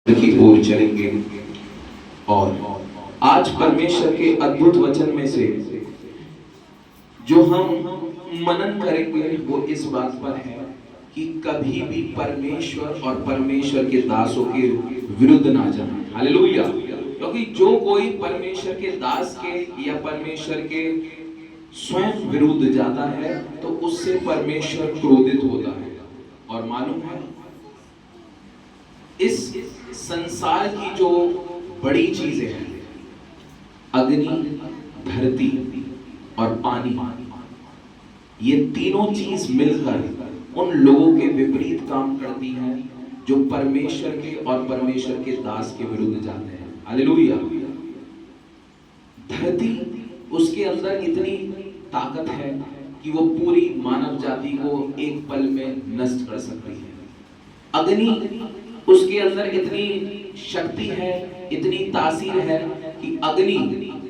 की ओर चलेंगे और आज परमेश्वर के अद्भुत वचन में से जो हम मनन करेंगे वो इस बात पर है कि कभी भी परमेश्वर और परमेश्वर के दासों के विरुद्ध ना जाए। हालेलुया। क्योंकि जो कोई परमेश्वर के दास के या परमेश्वर के स्वयं विरुद्ध जाता है तो उससे परमेश्वर क्रोधित होता है। और मालूम है इस संसार की जो बड़ी चीजें हैं, अग्नि, धरती और पानी, ये तीनों चीज मिलकर उन लोगों के विपरीत काम करती हैं जो परमेश्वर के और परमेश्वर के दास के विरुद्ध जाते हैं। हालेलुया। धरती, उसके अंदर इतनी ताकत है कि वो पूरी मानव जाति को एक पल में नष्ट कर सकती है। अग्नि, उसके अंदर इतनी शक्ति है, इतनी तासीर है कि अग्नि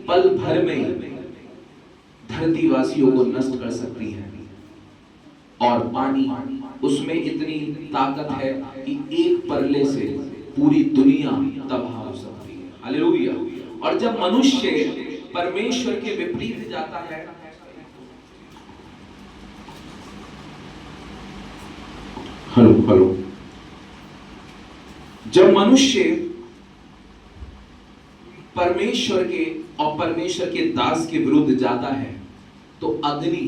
पल भर में धरती वासियों को नष्ट कर सकती है। और पानी, उसमें इतनी ताकत है कि एक परले से पूरी दुनिया तबाह हो सकती है। हालेलुया। और जब मनुष्य परमेश्वर के विपरीत जाता है, हेलो, जब मनुष्य परमेश्वर के और परमेश्वर के दास के विरुद्ध जाता है तो अग्नि,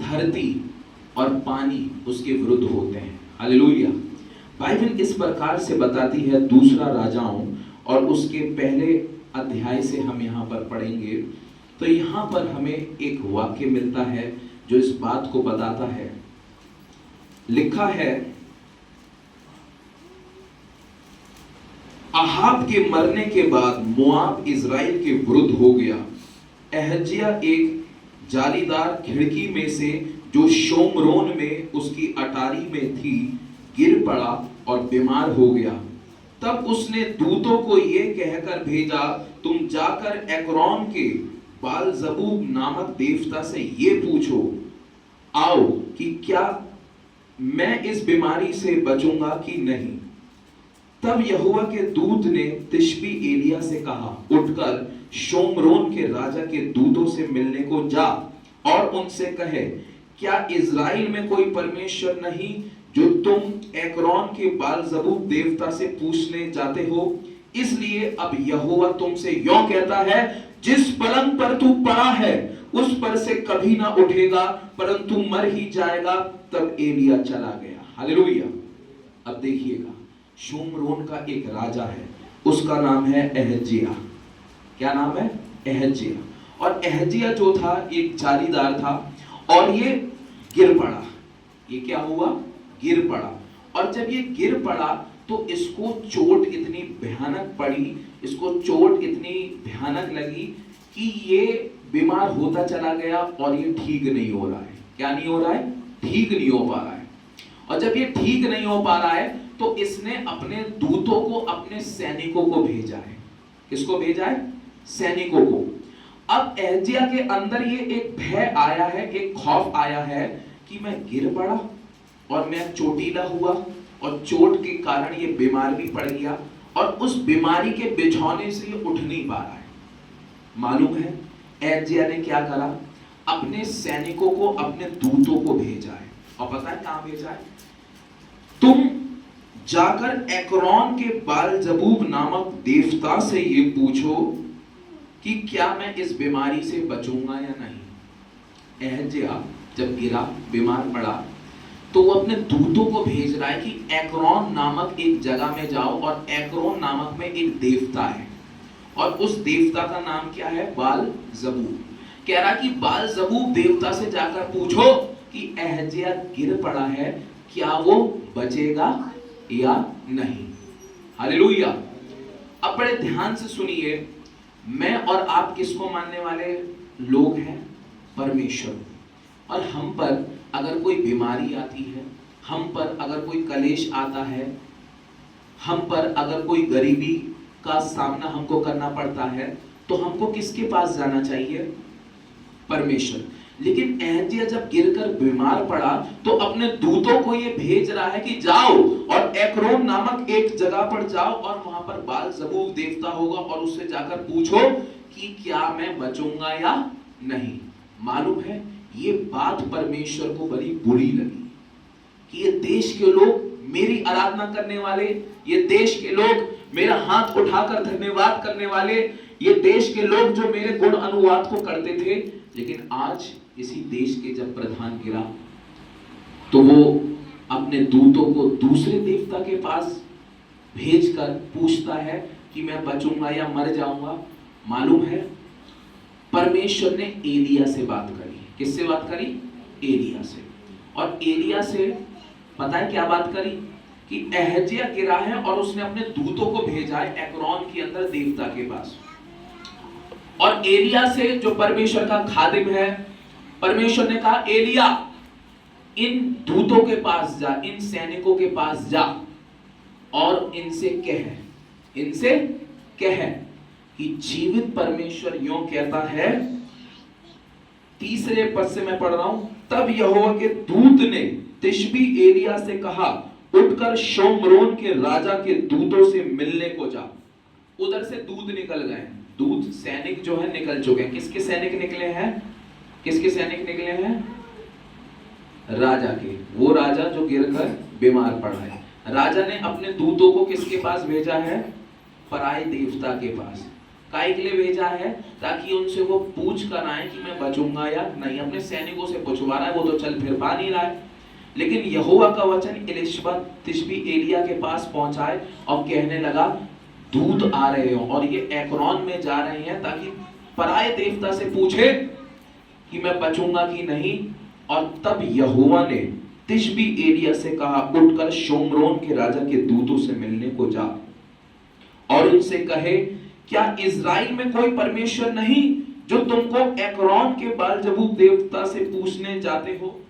धरती और पानी उसके विरुद्ध होते हैं। हालेलुया। बाइबल इस प्रकार से बताती है, दूसरा राजाओं और उसके पहले अध्याय से हम यहाँ पर पढ़ेंगे तो यहाँ पर हमें एक वाक्य मिलता है जो इस बात को बताता है। लिखा है, अहाब के मरने के बाद मोआब इज़राइल के विरुद्ध हो गया। अहज्याह एक जालीदार खिड़की में से जो शोमरोन में उसकी अटारी में थी गिर पड़ा और बीमार हो गया। तब उसने दूतों को यह कहकर भेजा, तुम जाकर एक्रोन के बालजबूब नामक देवता से ये पूछो आओ कि क्या मैं इस बीमारी से बचूंगा कि नहीं। तब यहोवा के दूत ने तिशबी एलिया से कहा, उठकर शोमरोन के राजा के दूतों से मिलने को जा और उनसे कहे, क्या इज़राइल में कोई परमेश्वर नहीं जो तुम एक्रोन के बालजबूब देवता से पूछने जाते हो। इसलिए अब यहोवा तुमसे यों कहता है, जिस पलंग पर तू पड़ा है उस पर से कभी ना उठेगा परंतु मर ही जाएगा। तब एलिया चला गया। हालेलुया। अब देखिएगा, शोमरोन का एक राजा है, उसका नाम है अहज्याह। क्या नाम है? अहज्याह। और अहज्याह जो था एक जालीदार था और ये गिर पड़ा। ये क्या हुआ? गिर पड़ा। और जब ये गिर पड़ा तो इसको चोट इतनी भयानक पड़ी, इसको चोट इतनी भयानक लगी कि ये बीमार होता चला गया और ये ठीक नहीं हो रहा है। क्या नहीं हो रहा है? ठीक नहीं हो पा रहा है। और जब ये ठीक नहीं हो पा रहा है तो इसने अपने दूतों को, अपने सैनिकों को भेजा है। किसको भेजा है? सैनिकों को। अब अहज्याह के अंदर ये एक भय आया है, एक खौफ आया है कि मैं गिर पड़ा और मैं चोटीला हुआ और चोट के कारण ये बीमार भी पड़ गया और उस बीमारी के बिछौने से ये उठ नहीं पा रहा है। मालूम है अहज्याह ने क्या करा? अपने सैनिकों को, अपने दूतों को भेजा है। और पता है कहां भेजा है? तुम जाकर एक्रोन के बालजबूब नामक देवता से ये पूछो कि क्या मैं इस बीमारी से बचूंगा या नहीं। अहज्याह जब गिरा, बीमार पड़ा, तो वो अपने दूतों को भेज रहा है कि एक्रोन नामक एक जगह में जाओ और एक्रोन नामक में एक देवता है और उस देवता का नाम क्या है? बालजबूब। कह रहा कि बालजबूब देवता से जाकर पूछो कि अहज्याह गिर पड़ा है, क्या वो बचेगा या नहीं। हालेलुया। अब बड़े ध्यान से सुनिए, मैं और आप किसको मानने वाले लोग हैं? परमेश्वर। और हम पर अगर कोई बीमारी आती है, हम पर अगर कोई कलेश आता है, हम पर अगर कोई गरीबी का सामना हमको करना पड़ता है तो हमको किसके पास जाना चाहिए? परमेश्वर। लेकिन एहजिया जब गिरकर बीमार पड़ा तो अपने दूतों को ये भेज रहा है कि जाओ और एक्रोन नामक एक जगह पर जाओ और वहां पर बाल जबूब देवता होगा और उससे जाकर पूछो कि क्या मैं बचूंगा या नहीं। मालूम है ये बात परमेश्वर को बड़ी बुरी लगी कि ये देश के लोग मेरी आराधना करने वाले, ये देश के लोग मेरा हाथ उठाकर धन्यवाद करने वाले, ये देश के लोग जो मेरे गुण अनुवाद को करते थे, लेकिन आज इसी देश के जब प्रधान गिरा तो वो अपने दूतों को दूसरे देवता के पास भेजकर पूछता है कि मैं बचूंगा या मर जाऊंगा। मालूम है परमेश्वर ने एलिया से बात करी। किससे बात करी? एलिया से। और एलिया से पता है क्या बात करी कि एहजिया गिरा है और उसने अपने दूतों को भेजा है एक्रोन के अंदर देवता के पास। और एलिया से जो परमेश्वर का खादिम है, परमेश्वर ने कहा एलिया इन दूतों के पास जा, इन सैनिकों के पास जा और इनसे कह कि जीवित परमेश्वर यूं कहता है, तीसरे पद से मैं पढ़ रहा हूं, तब यहोवा के दूत ने तिशबी एलिया से कहा उठकर शोमरोन के राजा के दूतों से मिलने को जा। उधर से दूत निकल गए, दूत सैनिक जो है निकल चुके हैं। किसके सैनिक निकले हैं? किसके सैनिक निकले हैं? राजा के। वो राजा जो गिरकर बीमार पड़ा है। राजा ने अपने दूतों को किसके पास भेजा है? पराये देवता के पास। काहे के लिए भेजा है? ताकि उनसे वो पूछ कर आए कि मैं बचूंगा या नहीं। अपने सैनिकों से पूछवा रहा है, वो तो चल फिर पा नहीं रहा है। लेकिन यहोवा का वचन एलिशबा तिशबी एलिया के पास पहुंचाए और कहने लगा दूत आ रहे हो और ये एक्रोन में जा रहे हैं ताकि पराये देवता से पूछे कि मैं बचूंगा कि नहीं। और तब यहोवा ने तिशबी एलिया से कहा उठकर शोमरोन के राजा के दूतों से मिलने को जा और उनसे कहे क्या इज़राइल में कोई परमेश्वर नहीं जो तुमको एक्रोन के बालजबूब देवता से पूछने जाते हो?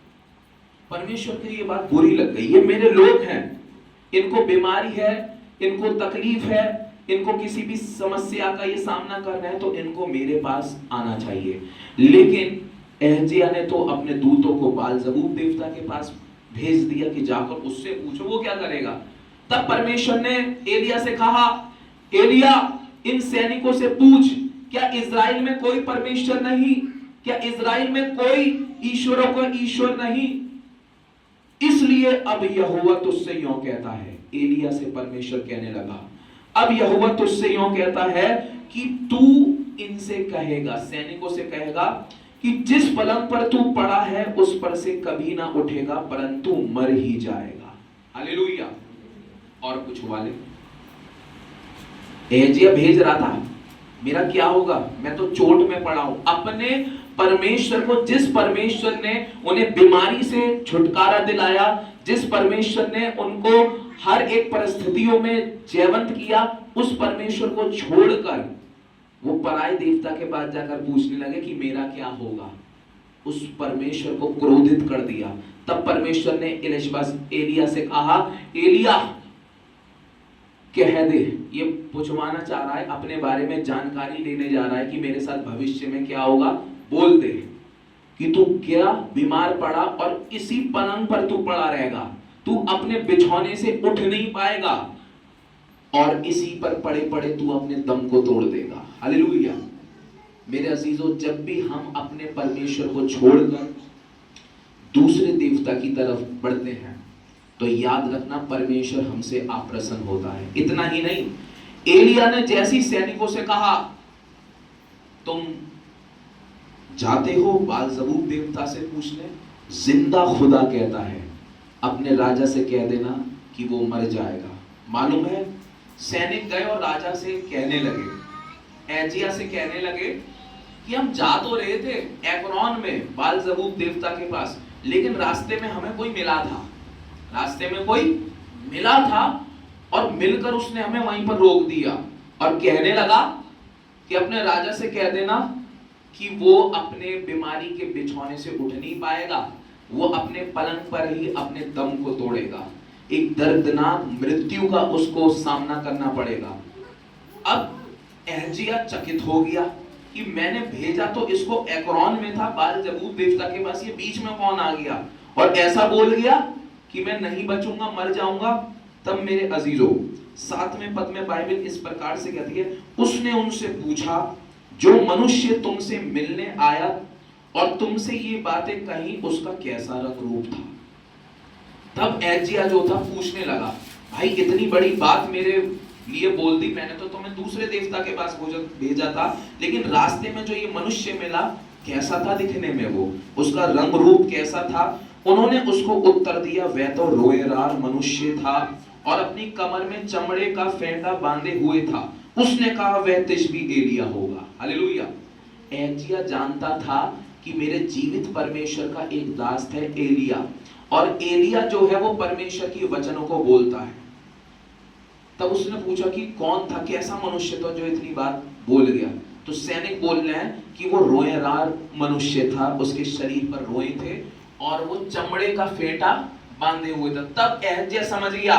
परमेश्वर की ये बात बुरी लग गई। ये मेरे लोग हैं, इनको बीमारी है, इनको तकलीफ है, इनको किसी भी समस्या का ये सामना कर रहे हैं, तो इनको मेरे पास आना चाहिए। लेकिन एहजिया ने तो अपने दूतों को बालजबूब देवता के पास भेज दिया कि जाकर उससे पूछो वो क्या करेगा। तब परमेश्वर ने एलिया से कहा एलिया इन सैनिकों से पूछ क्या इज़राइल में कोई परमेश्वर नहीं? क्या इज़राइल में कोई ईश्वरों का ईश्वर नहीं? इसलिए अब यहोवा तुझसे यूं कहता है। एलिया से परमेश्वर कहने लगा अब यहोवा तुझसे यूं कहता है कि तू इनसे कहेगा, सैनिकों से कहेगा कि जिस पलंग पर तू पड़ा है उस पर से कभी ना उठेगा परंतु मर ही जाएगा। हालेलुया। और कुछ वाले एहजिया भेज रहा था मेरा क्या होगा, मैं तो चोट में पड़ा हूं। अपने परमेश्वर को, जिस परमेश्वर ने उन्हें बीमारी से छुटकारा दिलाया, जिस परमेश्वर ने उनको हर एक परिस्थितियों में जयवंत किया, उस परमेश्वर को छोड़कर वो पराये देवता के पास जाकर पूछने लगे कि मेरा क्या होगा। उस परमेश्वर को क्रोधित कर दिया। तब परमेश्वर ने एलिया से कहा एलिया कह दे, ये पूछवाना चाह रहा है, अपने बारे में जानकारी लेने जा रहा है कि मेरे साथ भविष्य में क्या होगा। बोल दे कि तू क्या बीमार पड़ा और इसी पलंग पर तू पड़ा रहेगा, तू अपने बिछौने से उठ नहीं पाएगा और इसी पर पड़े पड़े तू अपने दम को तोड़ देगा। हालेलुया। मेरे अजीजों, जब भी हम अपने परमेश्वर को छोड़कर दूसरे देवता की तरफ बढ़ते हैं तो याद रखना परमेश्वर हमसे अप्रसन्न होता है। इतना ही नहीं, एलिया ने जैसी सैनिकों से कहा तुम जाते हो बालजबूब देवता से पूछने, जिंदा खुदा कहता है अपने राजा से कह देना कि वो मर जाएगा। मालूम है सैनिक गए और राजा से कहने लगे, एहजिया से कहने लगे कि हम जा तो रहे थे एक्रोन में बालजबूब देवता के पास, लेकिन रास्ते में हमें कोई मिला था, रास्ते में कोई मिला था और मिलकर उसने हमें वहीं पर रोक दिया और कहने लगा कि अपने राजा से कह देना कि वो अपने बीमारी के बिछौने से उठ नहीं पाएगा, वो अपने पलंग पर ही अपने दम को तोड़ेगा, एक दर्दनाक मृत्यु का उसको सामना करना पड़ेगा। अब एहजिया चकित हो गया कि मैंने भेजा तो इसको एक्रोन में था, बाल जबूब देवता के पास, ये बीच में कौन आ गया और ऐसा बोल गया कि मैं नहीं बचूंगा, मर जाऊंगा। तब मेरे अजीजों 7वें पद में बाइबल इस प्रकार से कहती है, उसने उनसे पूछा, जो मनुष्य तुमसे मिलने आया और तुमसे ये बातें कही, उसका कैसा रंग रूप था? तब एजिया जो था पूछने लगा, भाई इतनी बड़ी बात मेरे लिए बोल दी, मैंने तो तुम्हें दूसरे देवता के पास भेजा था, लेकिन रास्ते में जो ये मनुष्य मिला कैसा था दिखने में, वो उसका रंग रूप कैसा था? उन्होंने उसको उत्तर दिया, वह तो रोएरार मनुष्य था और अपनी कमर में चमड़े का फेंटा बांधे हुए था। उसने कहा, वह तिशबी एलिया होगा। हालेलुया। एजिया जानता था कि मेरे जीवित परमेश्वर का एक दास है एलिया, और एलिया जो है वो परमेश्वर की वचनों को बोलता है। तब उसने पूछा कि कौन था, कैसा मनुष्य था जो इतनी बात बोल गया? तो सैनिक बोल रहे हैं कि वो रोएरार मनुष्य था, उसके शरीर पर रोए थे और वो चमड़े का फेंटा बांधे हुए था। तब एहजिया समझ गया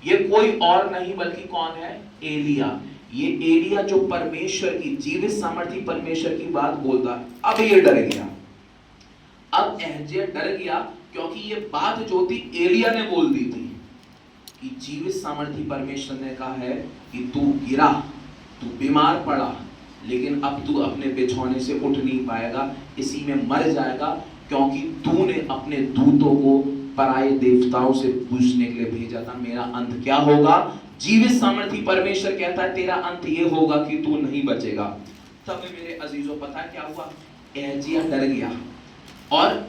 ये कोई और नहीं बल्कि कौन है? एलिया। ये एलिया जो परमेश्वर की जीवित सामर्थी परमेश्वर की बात बोलता है। अब ये डर गया, अब एहजिया डर गया, क्योंकि ये बात जो थी एलिया ने बोल दी थी कि जीवित सामर्थी परमेश्वर ने कहा है कि तू गिरा, तू बीमार पड़ा, लेकिन अब तू अपने बिछौने से उठ नहीं पाएगा, इसी में मर जाएगा, क्योंकि तूने अपने दूतों को पराये देवताओं से पूछने के लिए भेजा था, मेरा अंत क्या होगा? जीवित सामर्थी परमेश्वर कहता है तेरा अंत ये होगा कि तू नहीं बचेगा। तब मेरे अजीजों पता है क्या हुआ? एहजिया डर गया और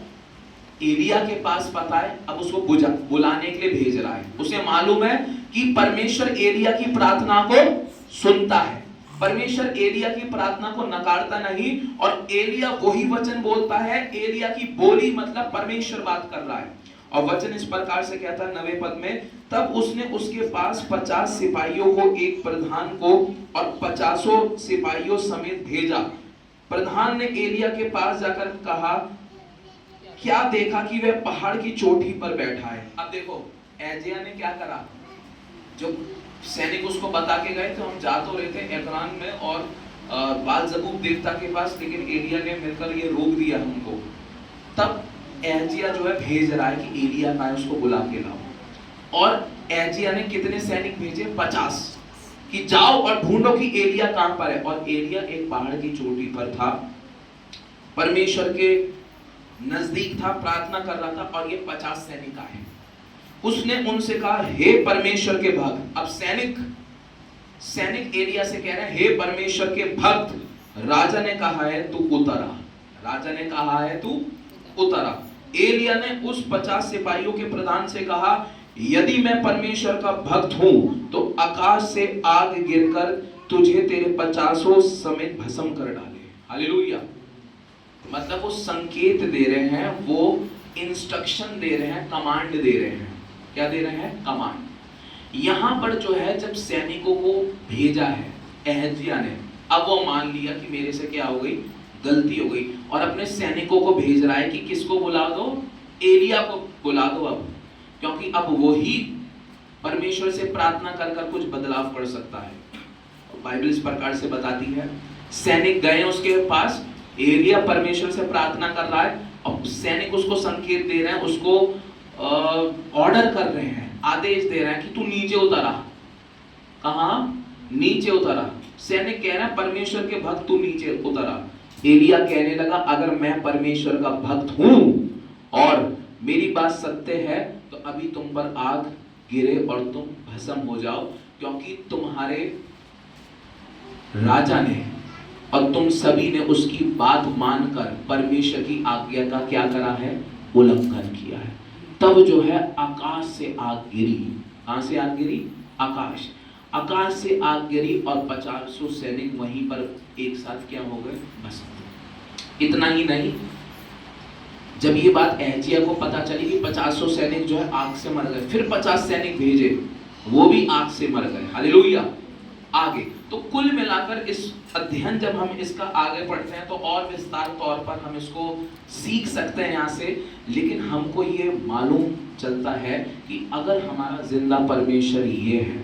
एलिया के पास पता है, अब उसको बुलाने के लिए भेज रहा है। उसे मालूम है कि परमेश्वर एलिया की प्रार्थना को सुनता है, परमेश्वर एलिया की प्रार्थना को नकारता नहीं, और एलिया वही वचन बोलता है। एलिया की बोली मतलब परमेश्वर बात कर रहा है, और वचन इस प्रकार से कहता है 9वें पद में, तब उसने उसके पास 50 सिपाहियों को, एक प्रधान को और 50 सिपाहियों समेत भेजा। प्रधान ने एलिया के पास जाकर कहा, क्या देखा कि वह पहाड़ की चोटी पर बैठा है? अब देखो एजिया ने क्या करा, जो सैनिक उसको बता के गए थे, हम जा तो रहे थे एक्रान में और बाल जबूब देवता के पास, लेकिन एलिया ने मिलकर ये रोक दिया हमको। तब एजिया जो है भेज रहा है कि एलिया का है, उसको बुला के लाओ। और एजिया ने कितने सैनिक भेजे? 50, कि जाओ और ढूंढो कि एलिया कहां पर है। और एलिया एक पहाड़ की चोटी पर था, परमेश्वर के नजदीक था, प्रार्थना कर रहा था, और ये 50 सैनिक आए। उसने उनसे कहा, हे परमेश्वर के भक्त। अब सैनिक एलिया से कह रहे हैं, हे परमेश्वर के भक्त, राजा ने कहा है तू उतरा, राजा ने कहा है तू उतरा। एलिया ने उस 50 सिपाहियों के प्रधान से कहा, यदि मैं परमेश्वर का भक्त हूं तो आकाश से आग गिरकर तुझे तेरे 50 समेत भस्म कर डाले। हालेलुया। मतलब वो संकेत दे रहे हैं, वो इंस्ट्रक्शन दे रहे हैं, कमांड दे रहे हैं। क्या दे रहे हैं? कमांड। यहां पर जो है जब सैनिकों को भेजा है एहजिया ने, अब वो मान लिया कि मेरे से क्या हो गई, गलती हो गई, और अपने सैनिकों को भेज रहा है कि किसको बुला दो? एलिया को बुला दो। अब क्योंकि अब वो ही परमेश्वर से प्रार्थना कर कर कुछ बदलाव कर सकता है। बाइबल इस प्रकार से बताती है, सैनिक गए उसके पास, एलिया परमेश्वर से प्रार्थना कर रहा है, और सैनिक उसको संकेत दे रहे हैं, उसको ऑर्डर कर रहे हैं, आदेश दे रहे हैं कि तू नीचे उतरा। कहां? नीचे उतरा। सैनिक कह रहे हैं, परमेश्वर के भक्त तू नीचे उतरा। एलिया कहने लगा, अगर मैं परमेश्वर का भक्त हूं और मेरी बात सत्य है तो अभी तुम पर आग गिरे और तुम भस्म हो जाओ, क्योंकि तुम्हारे राजा ने और तुम सभी ने उसकी बात मानकर परमेश्वर की आज्ञा का क्या करा है? उल्लंघन किया है। तब जो है आकाश से आग गिरी। कहां से आग गिरी? आकाश से आग गिरी, और 50 सैनिक वहीं पर एक साथ क्या हो गए? भस्म। इतना ही नहीं, जब ये बात एहजिया को पता चली कि 50 सैनिक जो है आग से मर गए, फिर 50 सैनिक भेजे, वो भी आग से मर गए। हालेलुया। आगे तो कुल मिलाकर इस अध्ययन जब हम इसका आगे पढ़ते हैं तो और विस्तार तौर पर हम इसको सीख सकते हैं यहाँ से, लेकिन हमको ये मालूम चलता है कि अगर हमारा जिंदा परमेश्वर ये है,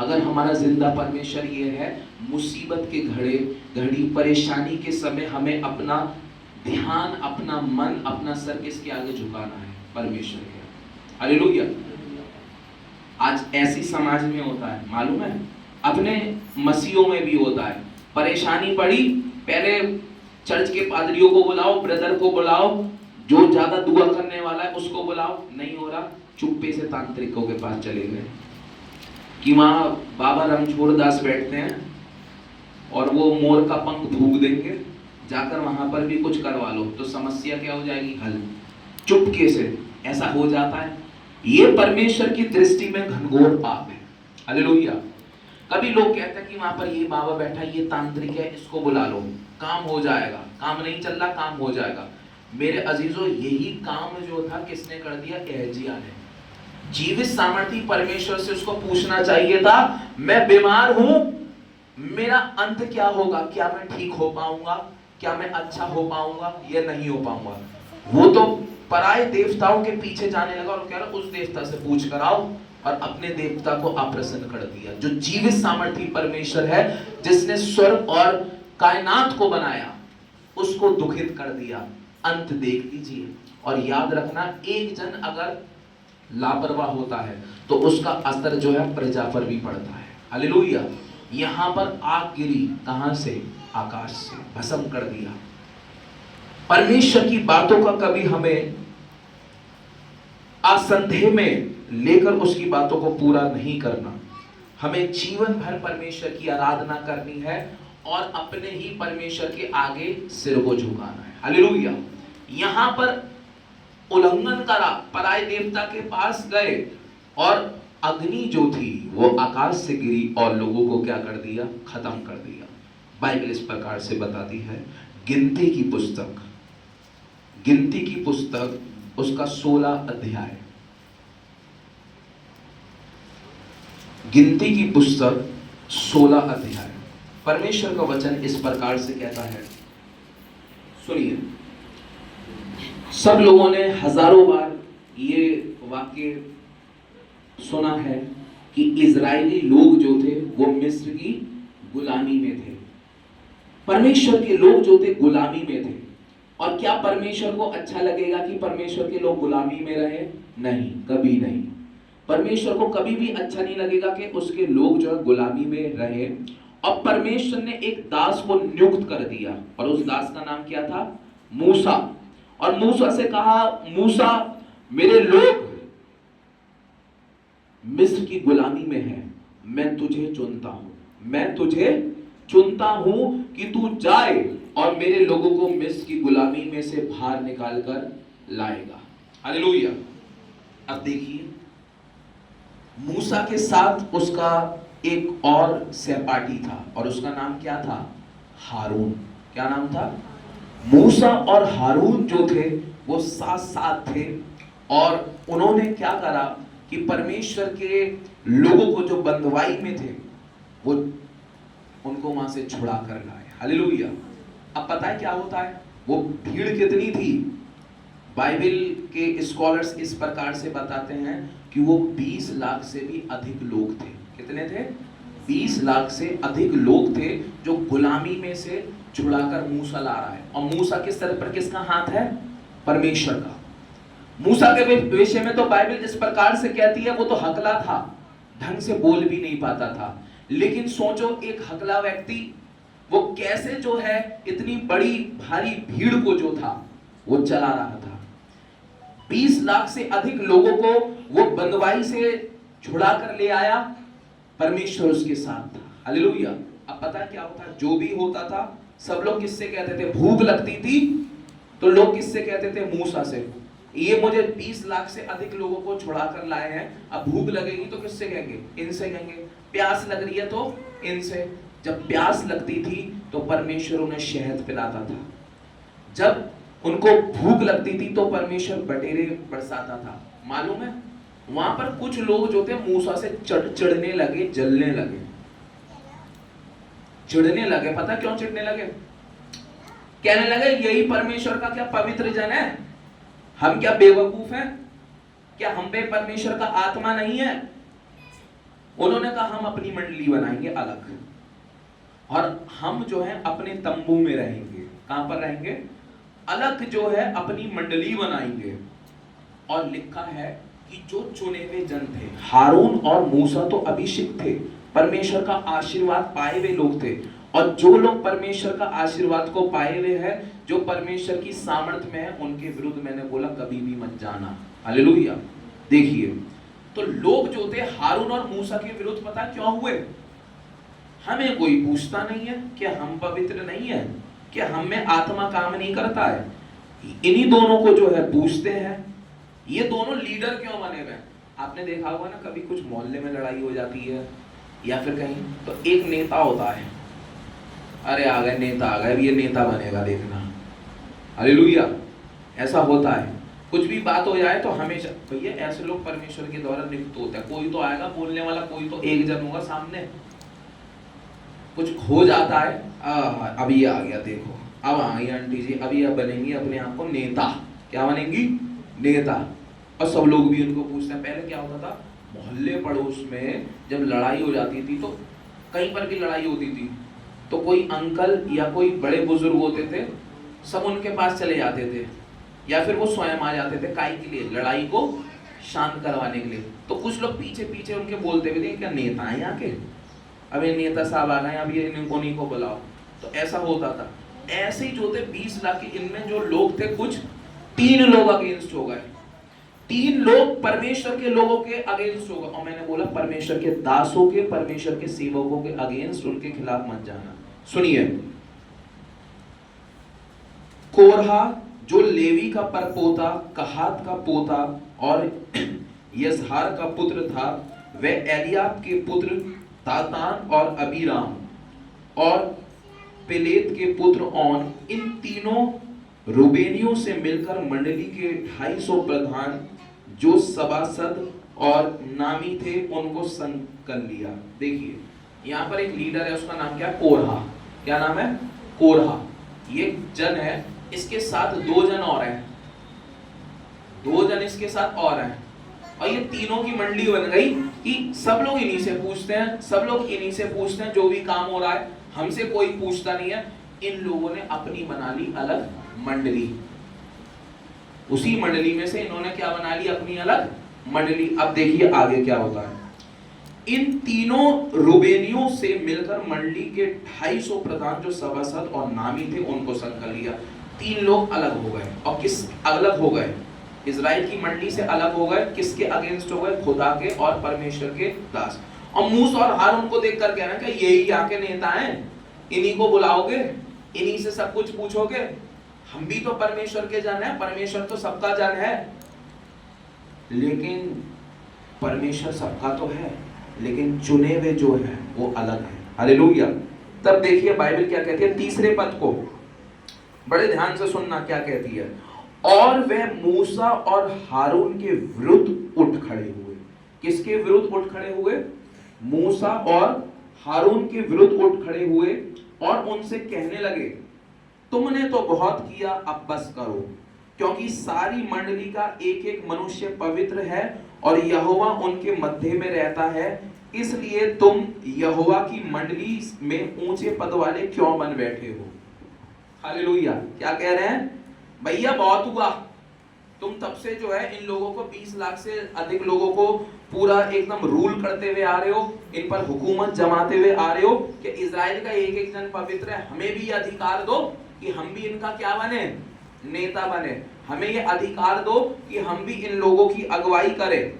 अगर हमारा जिंदा परमेश्वर ये है, मुसीबत के घड़ी परेशानी के समय हमें अपना ध्यान, अपना मन, अपना सर किसके आगे झुकाना है? परमेश्वर के। हालेलुया। आज ऐसी समाज में होता है, मालूम है, अपने मसीहों में भी होता है। परेशानी पड़ी, पहले चर्च के पादरियों को बुलाओ, ब्रदर को बुलाओ, जो ज्यादा दुआ करने वाला है उसको बुलाओ, नहीं हो रहा, चुप्पे से तांत्रिकों के पास चले गए कि वहां बाबा रणछोड़ दास बैठते हैं और वो मोर का पंख फूंक देंगे, जाकर वहां पर भी कुछ करवा लो तो समस्या क्या हो जाएगी? हल। चुपके से ऐसा हो जाता है। ये परमेश्वर की दृष्टि में घनघोर पाप है। हालेलुया। कभी लोग कहते हैं कि वहां पर ये बाबा बैठा, ये तांत्रिक है, इसको बुला लो, काम हो जाएगा। काम नहीं चल रहा, काम हो जाएगा। मेरे अजीजों, यही काम जो था किसने कर दिया? एहजिया ने। जीवित सामर्थी परमेश्वर से उसको पूछना चाहिए था, मैं बीमार हूं, मेरा अंत क्या होगा? क्या मैं ठीक हो पाऊंगा? क्या मैं अच्छा हो पाऊंगा या नहीं हो पाऊंगा? वो तो पराये देवताओं के पीछे जाने लगा और कह रहा उस देवता से पूछ कर आओ, और अपने देवता को अप्रसन्न कर दिया। जो जीवित सामर्थी परमेश्वर है, जिसने स्वर्ग और कायनात को बनाया, उसको दुखित कर दिया। अंत देख लीजिए। और याद रखना, एक जन अगर लापरवाह होता है तो उसका असर जो है प्रजा पर भी पड़ता है। हालेलुया। यहां पर आग गिरी, कहां से? आकाश से, भस्म कर दिया। परमेश्वर की बातों का कभी हमें असंदेह में लेकर उसकी बातों को पूरा नहीं करना। हमें जीवन भर परमेश्वर की आराधना करनी है और अपने ही परमेश्वर के आगे सिर को झुकाना है। हालेलुया। यहां पर उल्लंघन करा, पराये देवता के पास गए और अग्नि जो थी वो आकाश से गिरी और लोगों को क्या कर दिया? खत्म कर दिया। बाइबल इस प्रकार से बताती है। गिनती की पुस्तक उसका 16 अध्याय, गिनती की पुस्तक 16 अध्याय, परमेश्वर का वचन इस प्रकार से कहता है, सुनिए। सब लोगों ने हजारों बार ये वाक्य सुना है कि इजरायली लोग जो थे वो मिस्र की गुलामी में थे। परमेश्वर के लोग जो थे गुलामी में थे। और क्या परमेश्वर को अच्छा लगेगा कि परमेश्वर के लोग गुलामी में रहे? नहीं, कभी नहीं। परमेश्वर को कभी भी अच्छा नहीं लगेगा कि उसके लोग जो है गुलामी में रहे। और परमेश्वर ने एक दास को नियुक्त कर दिया और उस दास का नाम क्या था? मूसा। और मूसा से कहा, मूसा, मेरे लोग मिस्र की गुलामी में हैं, मैं तुझे चुनता हूं कि तू जाए और मेरे लोगों को मिस्र की गुलामी में से बाहर निकाल कर लाएगा। हालेलुया। अब देखिए, मूसा के साथ उसका एक और सहपाठी था और उसका नाम क्या था? हारून। क्या नाम था? मूसा और हारून जो थे वो साथ साथ थे और उन्होंने क्या करा कि परमेश्वर के लोगों को जो बंदवाई में थे वो उनको वहां से छुड़ा कर लाए। हालेलुया। अब पता है क्या होता है? वो भीड़ कितनी थी? बाइबल के स्कॉलर्स इस प्रकार से बताते हैं कि वो 20 लाख से भी अधिक लोग थे। कितने थे? 20 लाख से अधिक लोग थे जो गुलामी में से छुड़ाकर मूसा ला रहा है। और मूसा के सर पर किसका हाथ है? परमेश्वर का। मूसा के विषय में तो बाइबल जिस प्रकार से कहती है वो तो हकला था, ढंग से बोल भी नहीं पाता था। लेकिन सोचो, एक हकला व्यक्ति वो कैसे जो है इतनी बड़ी भारी भीड़ को जो था वो चला रहा था। 20 लाख से अधिक लोगों को वो बंदवाई से छुड़ा कर ले आया। परमेश्वर उसके साथ था। हालेलुया। अब पता है क्या होता? जो भी होता था सब लोग किससे कहते थे? भूख लगती थी तो लोग किससे कहते थे? मूसा से। ये मुझे 20 लाख से अधिक लोगों को छुड़ा कर लाए हैं, अब भूख लगेगी तो किससे कहेंगे? इनसे कहेंगे। प्यास लग रही है तो इनसे। जब प्यास लगती थी तो परमेश्वर उन्हें शहद पिलाता था। जब उनको भूख लगती थी तो परमेश्वर बटेरे बरसाता था। मालूम है, वहां पर कुछ लोग जो थे मूसा से चिढ़ने लगे, जलने लगे, चिढ़ने लगे। पता क्यों चिढ़ने लगे? कहने लगे यही परमेश्वर का क्या पवित्र जन है? हम क्या बेवकूफ हैं? क्या हम पे परमेश्वर का आत्मा नहीं है? उन्होंने कहा हम अपनी मंडली बनाएंगे अलग, और हम जो है अपने तंबू में रहेंगे। कहां पर रहेंगे? अलग जो है अपनी मंडली बनाएंगे। और लिखा है कि जो चुने हुए जन थे, हारून और मूसा तो अभिषिक्त थे, परमेश्वर का आशीर्वाद पाए हुए लोग थे, और जो लोग परमेश्वर का आशीर्वाद को पाए हुए हैं, जो परमेश्वर की सामर्थ्य में है, उनके विरुद्ध मैंने बोला कभी भी मत जाना। हालेलुया। देखिए, तो लोग जो थे हारून और मूसा के विरुद्ध पता क्यों हुए? हमें कोई पूछता नहीं है कि हम पवित्र नहीं है, कि हम में आत्मा काम नहीं करता है। इन्हीं दोनों को जो है पूछते हैं। ये दोनों लीडर क्यों बने हुए? आपने देखा होगा ना, कभी कुछ मोहल्ले में लड़ाई हो जाती है या फिर कहीं, तो एक नेता होता है, अरे आ गए नेता आ गए, ये नेता बनेगा देखना। हालेलुया। ऐसा होता है, कुछ भी बात हो जाए तो हमेशा भैया ऐसे लोग परमेश्वर के द्वारा नियुक्त होते हैं। कोई तो आएगा बोलने वाला, कोई तो एक जन होगा सामने। कुछ हो जाता है, अब ये आ गया देखो, अब आ गई आंटी जी, अब ये बनेंगी अपने आप को नेता। क्या बनेंगी? नेता। और सब लोग भी उनको पूछते हैं। पहले क्या होता था, मोहल्ले पड़ोस में जब लड़ाई हो जाती थी, तो कहीं पर भी लड़ाई होती थी, तो कोई अंकल या कोई बड़े बुजुर्ग होते थे, सब उनके पास चले जाते थे, या फिर वो स्वयं आ जाते थे। काहे के लिए? लड़ाई को शांत करवाने के लिए। तो कुछ लोग पीछे पीछे उनके बोलते हुए थे, क्या नेता है यहाँ के, अब ये नेता साहब आ गए, अब ये इन्हीं को बुलाओ। तो ऐसा होता था। ऐसे ही जो थे 20 लाख के, इनमें जो लोग थे, कुछ 3 लोग अगेंस्ट हो गए। 3 लोग परमेश्वर के लोगों के अगेंस्ट हो गए। और मैंने बोला परमेश्वर के दासों के, परमेश्वर के सेवकों के अगेंस्ट, उनके खिलाफ मत जाना। सुनिए, कोरहा जो लेवी का परपोता, कहात का पोता और यजहार का पुत्र था, वह एलियाब के पुत्र तातान और अबीराम और पेलेत के पुत्र ओन, इन तीनों रूबेनियों से मिलकर मंडली के 250 प्रधान जो सभासद और नामी थे, उनको संग कर लिया। देखिए, यहाँ पर एक लीडर है, उसका नाम क्या है? कोरहा। क्या नाम है? कोरहा। ये जन है, इसके साथ 2 जन और हैं, 2 जन इसके साथ और हैं, और ये तीनों की मंडली बन गई कि सब लोग इन्हीं से पूछते हैं, सब लोग इन्हीं से पूछते हैं, जो भी काम हो रहा है हमसे कोई पूछता नहीं है। इन लोगों ने अपनी बना ली अलग मंडली। उसी मंडली में से इन्होंने क्या बना ली? अपनी अलग मंडली। अब देखिए आगे क्या होता है। इन तीनों रूबेनियों से मिलकर मंडली के 250 प्रधान जो सभासद और नामी थे, उनको संग कर लिया। 3 लोग अलग हो गए। और किस अलग हो गए? इजराइल की मंडली से अलग हो गए। किसके अगेंस्ट हो गए? खुदा के और परमेश्वर के दास। और मूसा और हारून को देखकर कह रहे हैं कि यही आके नेता हैं, इन्हीं को बुलाओगे, इन्हीं से सब कुछ पूछोगे। हम भी तो परमेश्वर के जन है, परमेश्वर तो सबका जन है। लेकिन परमेश्वर सबका तो है, लेकिन चुने हुए जो है वो अलग है। हालेलुया। तब देखिए बाइबल क्या कहती है, 3रे पद को बड़े ध्यान से सुनना क्या कहती है। और वह मूसा और हारून के विरुद्ध उठ खड़े हुए। किसके विरुद्ध उठ खड़े हुए? मूसा और हारून के विरुद्ध उठ खड़े हुए और उनसे कहने लगे, तुमने तो बहुत किया, अब बस करो, क्योंकि सारी मंडली का एक एक मनुष्य पवित्र है और यहोवा उनके मध्य में रहता है। इसलिए तुम यहोवा की मंडली में ऊंचे पद वाले क्यों बन बैठे हो? हालेलुया। क्या कह रहे हैं? भैया बहुत हुआ, तुम तब से जो है इन लोगों को 20 लाख से अधिक लोगों को पूरा एकदम रूल करते हुए आ रहे हो, इन पर हुकूमत जमाते हुए आ रहे हो कि इजराइल का एक एक जन पवित्र है, हमें भी अधिकार दो कि हम भी इनका क्या बने? नेता बने। हमें ये अधिकार दो कि हम भी इन लोगों की अगुवाई करें।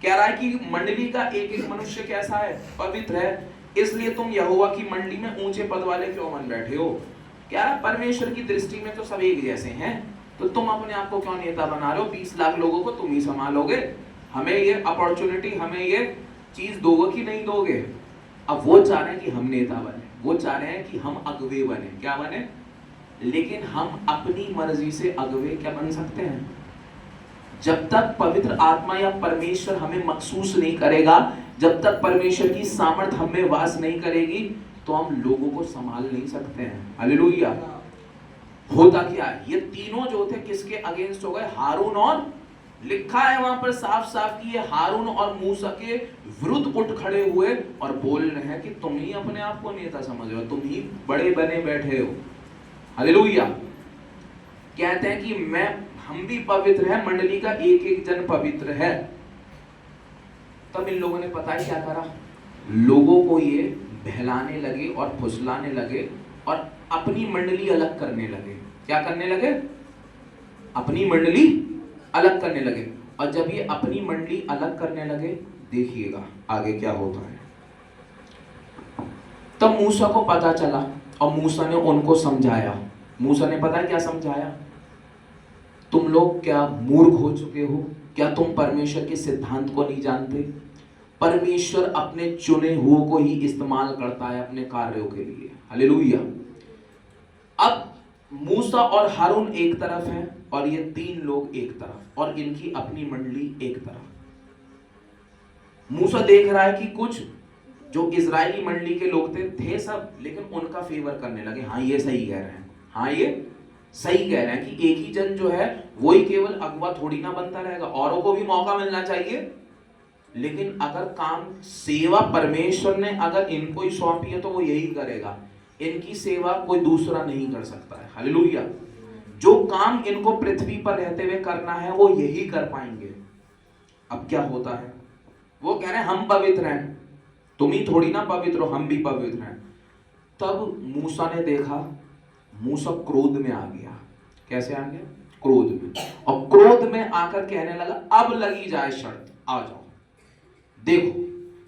कह रहा है कि मंडली का एक एक मनुष्य कैसा है? पवित्र है। इसलिए तुम यहोवा की मंडली में ऊंचे पद वाले क्यों बन बैठे हो? क्या परमेश्वर की दृष्टि में तो सब एक जैसे हैं, तो तुम अपने आप को क्यों नेता बना रहे हो? 20 लाख लोगों को तुम ही संभालोगे, हमें ये अपॉर्चुनिटी, हमें ये चीज दोगे कि नहीं दोगे? अब वो चाह रहे हैं कि हम नेता बने, वो चाह रहे हैं कि हम अगवे बने। क्या बने? लेकिन हम अपनी मर्जी से अगवे क्या बन सकते हैं? जब तक पवित्र आत्मा या परमेश्वर हमें महसूस नहीं करेगा, जब तक परमेश्वर की सामर्थ्य हमें वास नहीं करेगी, तो हम लोगों को संभाल नहीं सकते हैं। हालेलुया। होता क्या है, ये तीनों जो थे किसके अगेंस्ट हो गए? हारून और लिखा है वहां पर साफ साफ कि ये हारून और मूसा के विरुद्ध उठ खड़े हुए और बोल रहे हैं कि तुम ही अपने आप को नेता समझ रहे हो, तुम ही बड़े बने बैठे हो। हालेलुया। कहते हैं कि हम भी पवित्र है, मंडली का एक एक जन पवित्र है। तब इन लोगों ने पता है क्या करा, लोगों को ये बहलाने लगे और फुसलाने लगे और अपनी मंडली अलग करने लगे। क्या करने लगे? अपनी मंडली अलग करने लगे। और जब ये अपनी मंडली अलग करने लगे, देखिएगा आगे क्या होता है। तब मूसा को पता चला और मूसा ने उनको समझाया। मूसा ने पता है क्या समझाया? तुम लोग क्या मूर्ख हो चुके हो? क्या तुम परमेश्वर के सिद्धांत को नहीं जानते? परमेश्वर अपने चुने हुओं को ही इस्तेमाल करता है अपने कार्यों के लिए। हालेलुया। अब मूसा और हारून एक तरफ है और ये तीन लोग एक तरफ और इनकी अपनी मंडली एक तरफ। मूसा देख रहा है कि कुछ जो इजरायली मंडली के लोग थे सब, लेकिन उनका फेवर करने लगे। हाँ ये सही कह रहे हैं, हाँ ये सही कह रहे हैं कि एक ही जन जो है वही केवल अगवा थोड़ी ना बनता रहेगा, औरों को भी मौका मिलना चाहिए। लेकिन अगर काम सेवा परमेश्वर ने अगर इनको ही सौंपी है तो वो यही करेगा, इनकी सेवा कोई दूसरा नहीं कर सकता है। हालेलुया। जो काम इनको पृथ्वी पर रहते हुए करना है वो यही कर पाएंगे। अब क्या होता है, वो कह रहे हैं हम पवित्र हैं, तुम ही थोड़ी ना पवित्र हो, हम भी पवित्र हैं। तब मूसा ने देखा, मूसा क्रोध में आ गया। कैसे आ गया? क्रोध में। और क्रोध में आकर कहने लगा, अब लगी जाए शर्त, आ जाओ, देखो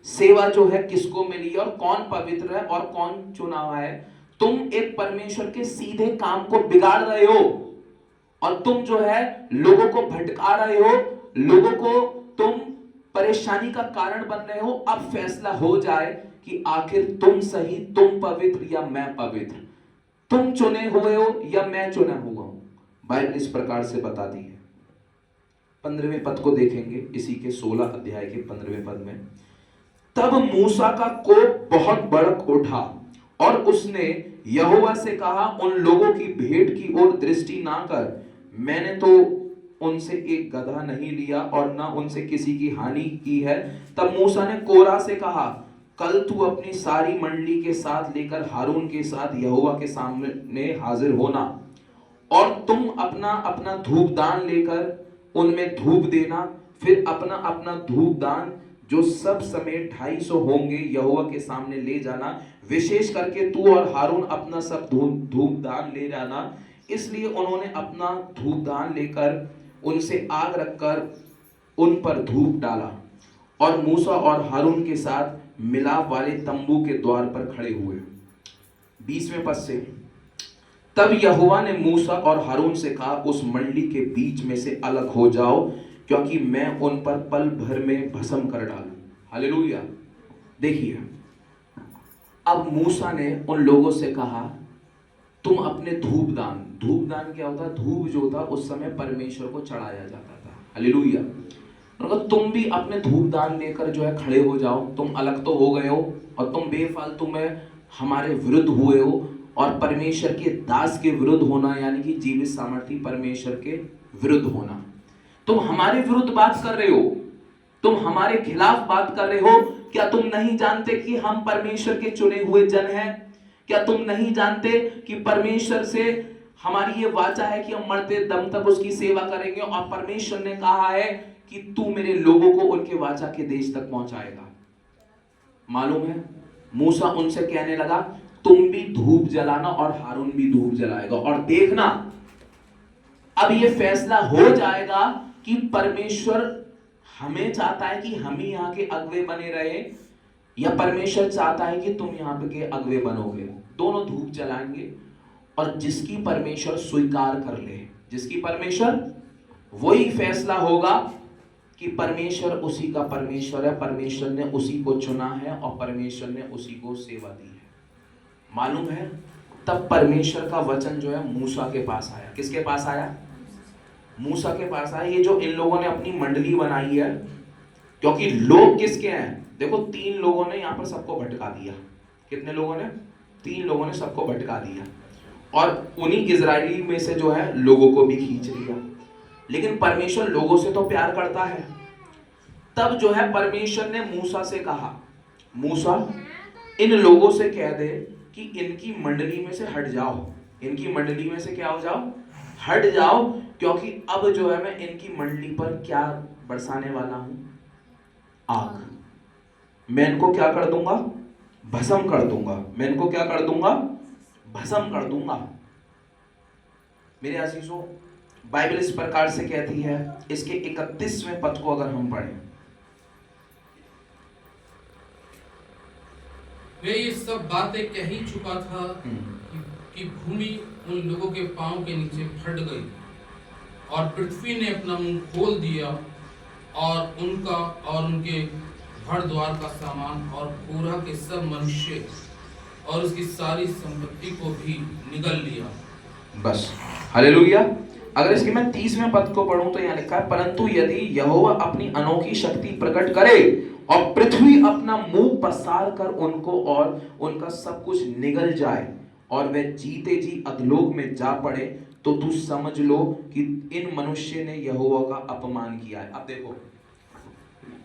सेवा जो है किसको मिली है और कौन पवित्र है और कौन चुना हुआ है। तुम एक परमेश्वर के सीधे काम को बिगाड़ रहे हो और तुम जो है लोगों को भटका रहे हो, लोगों को तुम परेशानी का कारण बन रहे हो। अब फैसला हो जाए कि आखिर तुम सही, तुम पवित्र या मैं पवित्र, तुम चुने हुए हो या मैं चुना हुआ हूं। बाइबल इस प्रकार से बताती है। 15वें पद को देखेंगे, इसी के 16 अध्याय के 15वें पद में। तब मूसा का कोप बहुत भड़क उठा और उसने यहोवा से कहा, उन लोगों की भेंट की ओर दृष्टि ना कर, मैंने तो उनसे एक गधा नहीं लिया और ना उनसे किसी की हानि की है। तब मूसा ने कोरह से कहा, कल तू अपनी सारी मंडली के साथ लेकर हारून के साथ यहोवा के सामने हाजिर होना और तुम अपना अपना धूप दान लेकर उनमें धूप देना। फिर अपना अपना धूप दान जो सब समेत 250 होंगे यहोवा के सामने ले जाना। विशेष करके तू और हारून अपना सब धूप दान ले जाना। इसलिए उन्होंने अपना धूप दान लेकर उनसे आग रखकर उन पर धूप डाला और मूसा और हारून के साथ मिलाप वाले तंबू के द्वार पर खड़े हुए। 20वें पद से, तब यहोवा ने मूसा और हारून से कहा, उस मंडली के बीच में से अलग हो जाओ, क्योंकि मैं उन पर पल भर में भस्म कर डालूं। हालेलुया। देखिए, अब मूसा ने उन लोगों से कहा, तुम अपने धूप दान क्या होता? धूप जो था उस समय परमेश्वर को चढ़ाया जाता था। हालेलुया। तुम भी अपने धूप दान लेकर जो है खड़े हो जाओ। तुम अलग तो हो गए हो और तुम बेफालतू में हमारे विरुद्ध हुए हो, और परमेश्वर के दास के विरुद्ध होना यानी कि जीवित सामर्थी परमेश्वर के विरुद्ध होना। तुम हमारे विरुद्ध बात कर रहे हो, तुम हमारे खिलाफ बात कर रहे हो। क्या तुम नहीं जानते कि हम परमेश्वर के चुने हुए जन हैं? क्या तुम नहीं जानते कि परमेश्वर से हमारी ये वाचा है कि हम मरते दम तक उसकी सेवा करेंगे, और परमेश्वर ने कहा है कि तू मेरे लोगों को उनके वाचा के देश तक पहुंचाएगा। मालूम है, मूसा उनसे कहने लगा, तुम भी धूप जलाना और हारून भी धूप जलाएगा, और देखना अब ये फैसला हो जाएगा कि परमेश्वर हमें चाहता है कि हम ही यहाँ के अगुवे बने रहे, या परमेश्वर चाहता है कि तुम यहाँ पे के अगुवे बनोगे। दोनों धूप जलाएंगे, और जिसकी परमेश्वर स्वीकार कर ले, जिसकी परमेश्वर, वही फैसला होगा कि परमेश्वर उसी का परमेश्वर है, परमेश्वर ने उसी को चुना है और परमेश्वर ने उसी को सेवा दी है। मालूम है, तब परमेश्वर का वचन जो है मूसा के पास आया। किसके पास आया? मूसा के पास आया। ये जो इन लोगों ने अपनी मंडली बनाई है, क्योंकि लोग किसके हैं? देखो, 3 लोगों ने यहाँ पर सबको भटका दिया। कितने लोगों ने? 3 लोगों ने सबको भटका दिया, और उन्हीं इजरायली में से जो है लोगों को भी खींच लिया। लेकिन परमेश्वर लोगों से तो प्यार करता है। तब जो है परमेश्वर ने मूसा से कहा, मूसा इन लोगों से कह दे कि इनकी मंडली में से हट जाओ, इनकी मंडली में से क्या हो जाओ, हट जाओ, क्योंकि अब जो है मैं इनकी मंडली पर क्या बरसाने वाला हूं, आग। मैं इनको क्या कर दूंगा, भस्म कर दूंगा। मैं इनको क्या कर दूंगा, भस्म कर दूंगा। मेरे आशीषों, बाइबल इस प्रकार से कहती है, इसके 31वें पद को अगर हम पढ़ें, वे ये सब बातें कह ही चुका था कि भूमि उन लोगों के पांव के नीचे फट गई और पृथ्वी ने अपना मुंह खोल दिया और उनका और उनके घर द्वार का सामान और पूरा के सब मनुष्य और उसकी सारी संपत्ति को भी निगल लिया। बस, हालेलुया। अगर इसके मैं 30वें पद को पढ़ूं तो यहाँ लिखा है, परंतु यदि यहोवा अपनी अनोखी शक्ति प्रकट करे और पृथ्वी अपना मुंह पसार कर उनको और उनका सब कुछ निगल जाए और वे जीते जी अधलोक में जा पड़े, तो तू समझ लो कि इन मनुष्य ने यहोवा का अपमान किया है। अब देखो,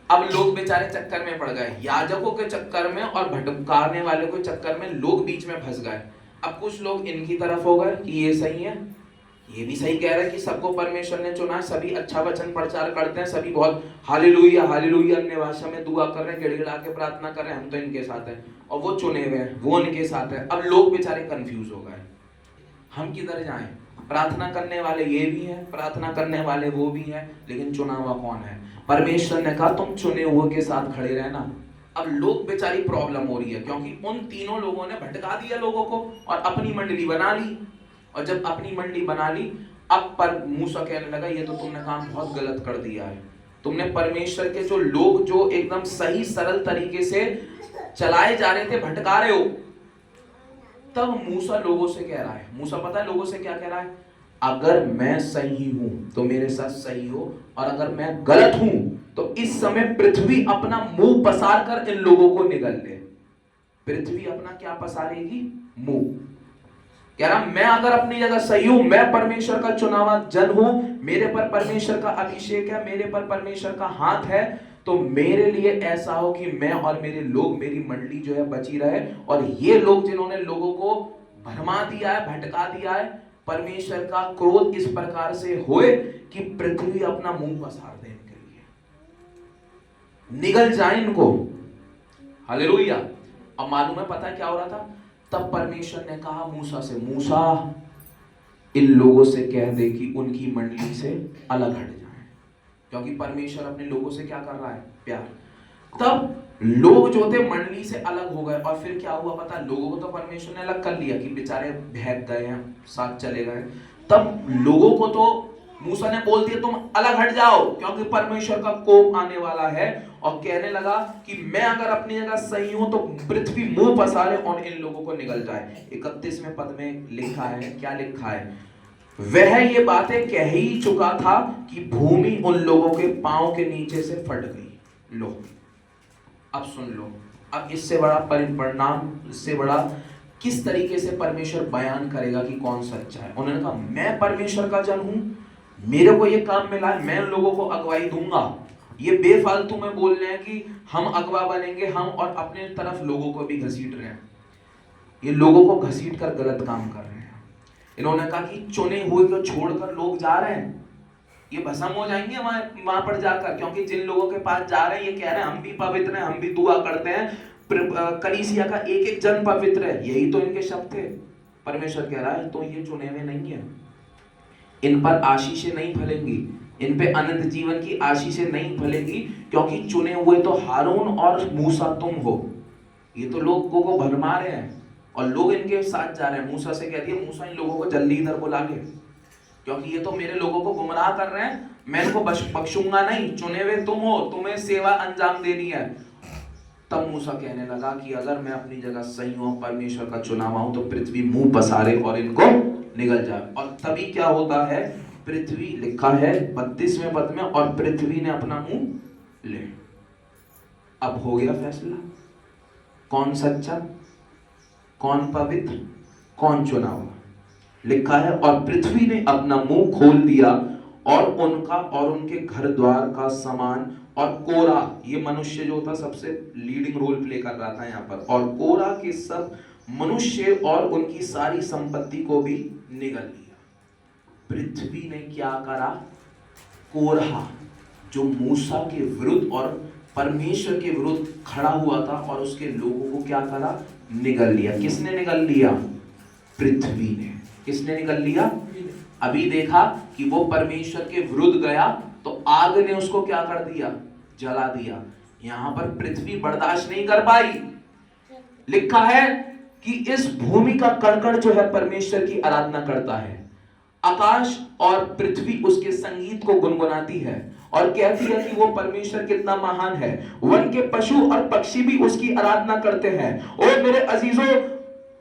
अब लोग बेचारे चक्कर में पड़ गए, याजकों के चक्कर में और भटकाने वाले के चक्कर में लोग बीच में फंस गए। अब कुछ लोग इनकी तरफ हो गए कि ये सही है, ये भी सही कह रहे हैं कि सबको परमेश्वर ने चुना है, सभी अच्छा वचन प्रचार करते हैं, सभी बहुत हालेलुया हालेलुया अन्य भाषा में दुआ कर रहे हैं, गिड़गिड़ा के प्रार्थना कर रहे हैं, हम तो इनके साथ हैं, और वो चुने हुए हैं, वो इनके साथ है। अब लोग बेचारे कंफ्यूज हो गए, हम किधर जाएं? प्रार्थना करने वाले ये भी हैं, प्रार्थना करने वाले वो भी हैं, लेकिन चुना हुआ कौन है? परमेश्वर ने कहा तुम चुने हुए के साथ खड़े रहना। अब लोग बेचारी प्रॉब्लम हो रही है, क्योंकि उन तीनों लोगों ने भटका दिया लोगों को और अपनी मंडली बना ली, और जब अपनी मंडली बना ली, अब पर मूसा कहने लगा ये तो तुमने काम बहुत गलत कर दिया है, तुमने परमेश्वर के जो लोग जो एकदम सही सरल तरीके से चलाए जा रहे थे भटका रहे हो। तब मूसा लोगों से कह रहा है, मूसा पता है लोगों से क्या कह रहा है, अगर मैं सही हूं तो मेरे साथ सही हो, और अगर मैं गलत हूं तो इस समय पृथ्वी अपना मुंह पसार कर इन लोगों को निगल ले। पृथ्वी अपना क्या पसारेगी? मुंह। कह रहा मैं अगर अपनी जगह सही हूं, मैं परमेश्वर का चुनावा जन हूं, मेरे पर परमेश्वर का अभिषेक है, मेरे पर परमेश्वर का हाथ है, तो मेरे लिए ऐसा हो कि मैं और मेरे लोग, मेरी मंडली जो है बची रहे, और ये लोग जिन्होंने लोगों को भरमा दिया है, भटका दिया है, परमेश्वर का क्रोध इस प्रकार से होए कि पृथ्वी अपना मुंह पसार दे इनके लिए, निगल जाए इनको। हालेलुया। अब मालूम है पता है क्या हो रहा था? तब परमेश्वर ने कहा मूसा से, मूसा इन लोगों से कह दे कि उनकी मंडली से अलग हट जाएं, क्योंकि परमेश्वर अपने लोगों से क्या कर रहा है? प्यार। तब लोग जो थे मंडली से अलग हो गए, और फिर क्या हुआ पता? लोगों को तो परमेश्वर ने अलग कर लिया कि बेचारे बहक गए हैं, साथ चले गए। तब लोगों को तो मूसा ने बोल दिया तुम अलग हट जाओ, क्योंकि परमेश्वर का कोप आने वाला है, और कहने लगा कि मैं अगर अपनी जगह सही हूं तो पृथ्वी मुंह पसारे और इन लोगों को निगल जाए। 31वें पद में लिखा है, क्या लिखा है? वह ये बातें कह ही चुका था कि भूमि उन लोगों के पांव के नीचे से फट गई। लो अब सुन लो, अब इससे बड़ा परिणाम, इससे बड़ा किस तरीके से परमेश्वर बयान करेगा कि कौन सच्चा है। उन्होंने कहा मैं परमेश्वर का जन हूं, मेरे को ये काम मिला है, मैं लोगों को अगुवाई दूंगा। ये बेफालतू में बोल रहे हैं कि हम अगवा बनेंगे, हम और अपने तरफ लोगों को भी घसीट रहे हैं। ये लोगों को घसीट कर गलत काम कर रहे हैं। इन्होंने कहा कि चुने हुए को छोड़कर लोग जा रहे हैं, ये भस्म हो जाएंगे वहां पर जाकर, क्योंकि जिन लोगों के पास जा रहे हैं ये कह रहे हैं हम भी पवित्र हैं, हम भी दुआ करते हैं, कलीसिया का एक एक जन पवित्र है, यही तो इनके शब्द थे। परमेश्वर कह रहा है तो ये चुने हुए नहीं है, इन पर आशीषें नहीं फलेंगी, इन पे अनंत जीवन की आशीषें नहीं फलेगी, क्योंकि चुने हुए तो हारून और मूसा तुम हो। ये तो लोगों को भरमा रहे हैं और लोग इनके साथ जा रहे हैं। मूसा से कह दिया मूसा इन लोगों को जल्दी इधर बुला ले, क्योंकि ये तो मेरे लोगों को गुमराह कर रहे हैं, मैं इनको बख्शूंगा नहीं, चुने हुए तुम हो, तुम्हें सेवा अंजाम देनी है। तब मूसा कहने लगा कि अगर मैं अपनी जगह सही हूं, परमेश्वर का चुनावा हूं, तो पृथ्वी मुंह पसारे और इनको निगल जाए। और तभी क्या होता है? पृथ्वी लिखा है 32वें पद में, और पृथ्वी ने अपना मुंह ले। अब हो गया फैसला, कौन सच्चा, कौन पवित्र, कौन चुना हुआ। लिखा है और पृथ्वी ने अपना मुंह खोल दिया और उनका और उनके घर द्वार का सामान, और कोरा, ये मनुष्य जो था सबसे लीडिंग रोल प्ले कर रहा था यहाँ पर, और कोरा के सब मनुष्य और उनकी सारी संपत्ति को भी निगल लिया। पृथ्वी ने क्या करा? कोरहा जो मूसा के विरुद्ध और परमेश्वर के विरुद्ध खड़ा हुआ था और उसके लोगों को क्या करा? निगल लिया। किसने निगल लिया? पृथ्वी ने। किसने निगल लिया? अभी देखा कि वो परमेश्वर के विरुद्ध गया तो आग ने उसको क्या कर दिया? जला दिया। यहां पर पृथ्वी बर्दाश्त नहीं कर पाई। लिखा है कि इस भूमि का कण-कण जो है परमेश्वर की आराधना करता है। आकाश और पृथ्वी उसके संगीत को गुनगुनाती है और कहती है कि वो परमेश्वर कितना महान है। वन के पशु और पक्षी भी उसकी आराधना करते हैं। और मेरे अजीजों,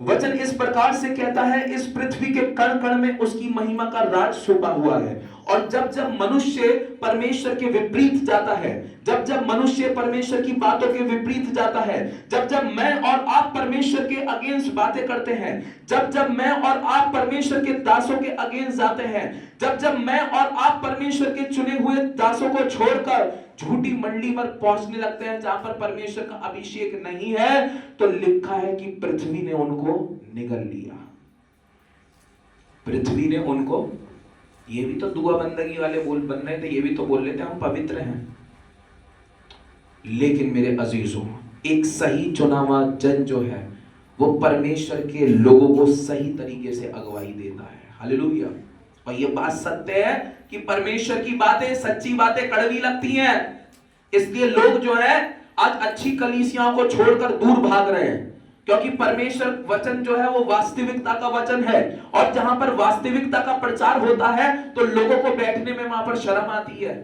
वचन इस प्रकार से कहता है, इस पृथ्वी के कण कण में उसकी महिमा का राज छुपा हुआ है। और जब जब मनुष्य परमेश्वर के विपरीत जाता है, जब जब मनुष्य परमेश्वर की बातों के विपरीत जाता है, जब जब मैं और आप परमेश्वर के अगेंस्ट बातें करते हैं, जब जब मैं और आप परमेश्वर के दासों के अगेंस्ट जाते हैं, जब जब मैं और आप परमेश्वर के चुने हुए दासों को छोड़कर झूठी मंडली पर पहुंचने लगते हैं जहां पर परमेश्वर का अभिषेक नहीं है, तो लिखा है कि पृथ्वी ने उनको निगल लिया। पृथ्वी ने उनको, ये भी तो दुआ बंदगी वाले बोल बन रहे थे, ये भी तो बोल रहे थे हम पवित्र हैं। लेकिन मेरे अजीजों, एक सही चुना हुआ जन जो है वो परमेश्वर के लोगों को सही तरीके से अगुवाई देता है। हालेलुया। और ये बात सत्य है कि परमेश्वर की बातें, सच्ची बातें कड़वी लगती हैं, इसलिए लोग जो है आज अच्छी कलीसियाओं को छोड़कर दूर भाग रहे हैं, क्योंकि परमेश्वर वचन जो है वो वास्तविकता का वचन है। और जहां पर वास्तविकता का प्रचार होता है तो लोगों को बैठने में वहां पर शर्म आती है,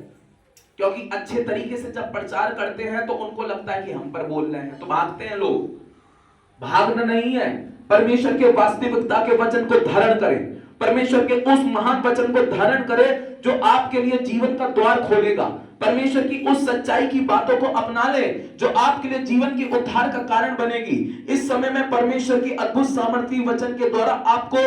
क्योंकि अच्छे तरीके से जब प्रचार करते हैं तो उनको लगता है कि हम पर बोल रहे हैं, तो भागते हैं लोग। भागना नहीं है, परमेश्वर के वास्तविकता के वचन को धारण करें, परमेश्वर के उस महान वचन को धारण करें जो आपके लिए जीवन का द्वार खोलेगा। परमेश्वर की उस सच्चाई की बातों को अपना ले जो आपके लिए जीवन के उद्धार का कारण बनेगी। इस समय में परमेश्वर की अद्भुत सामर्थी वचन के द्वारा आपको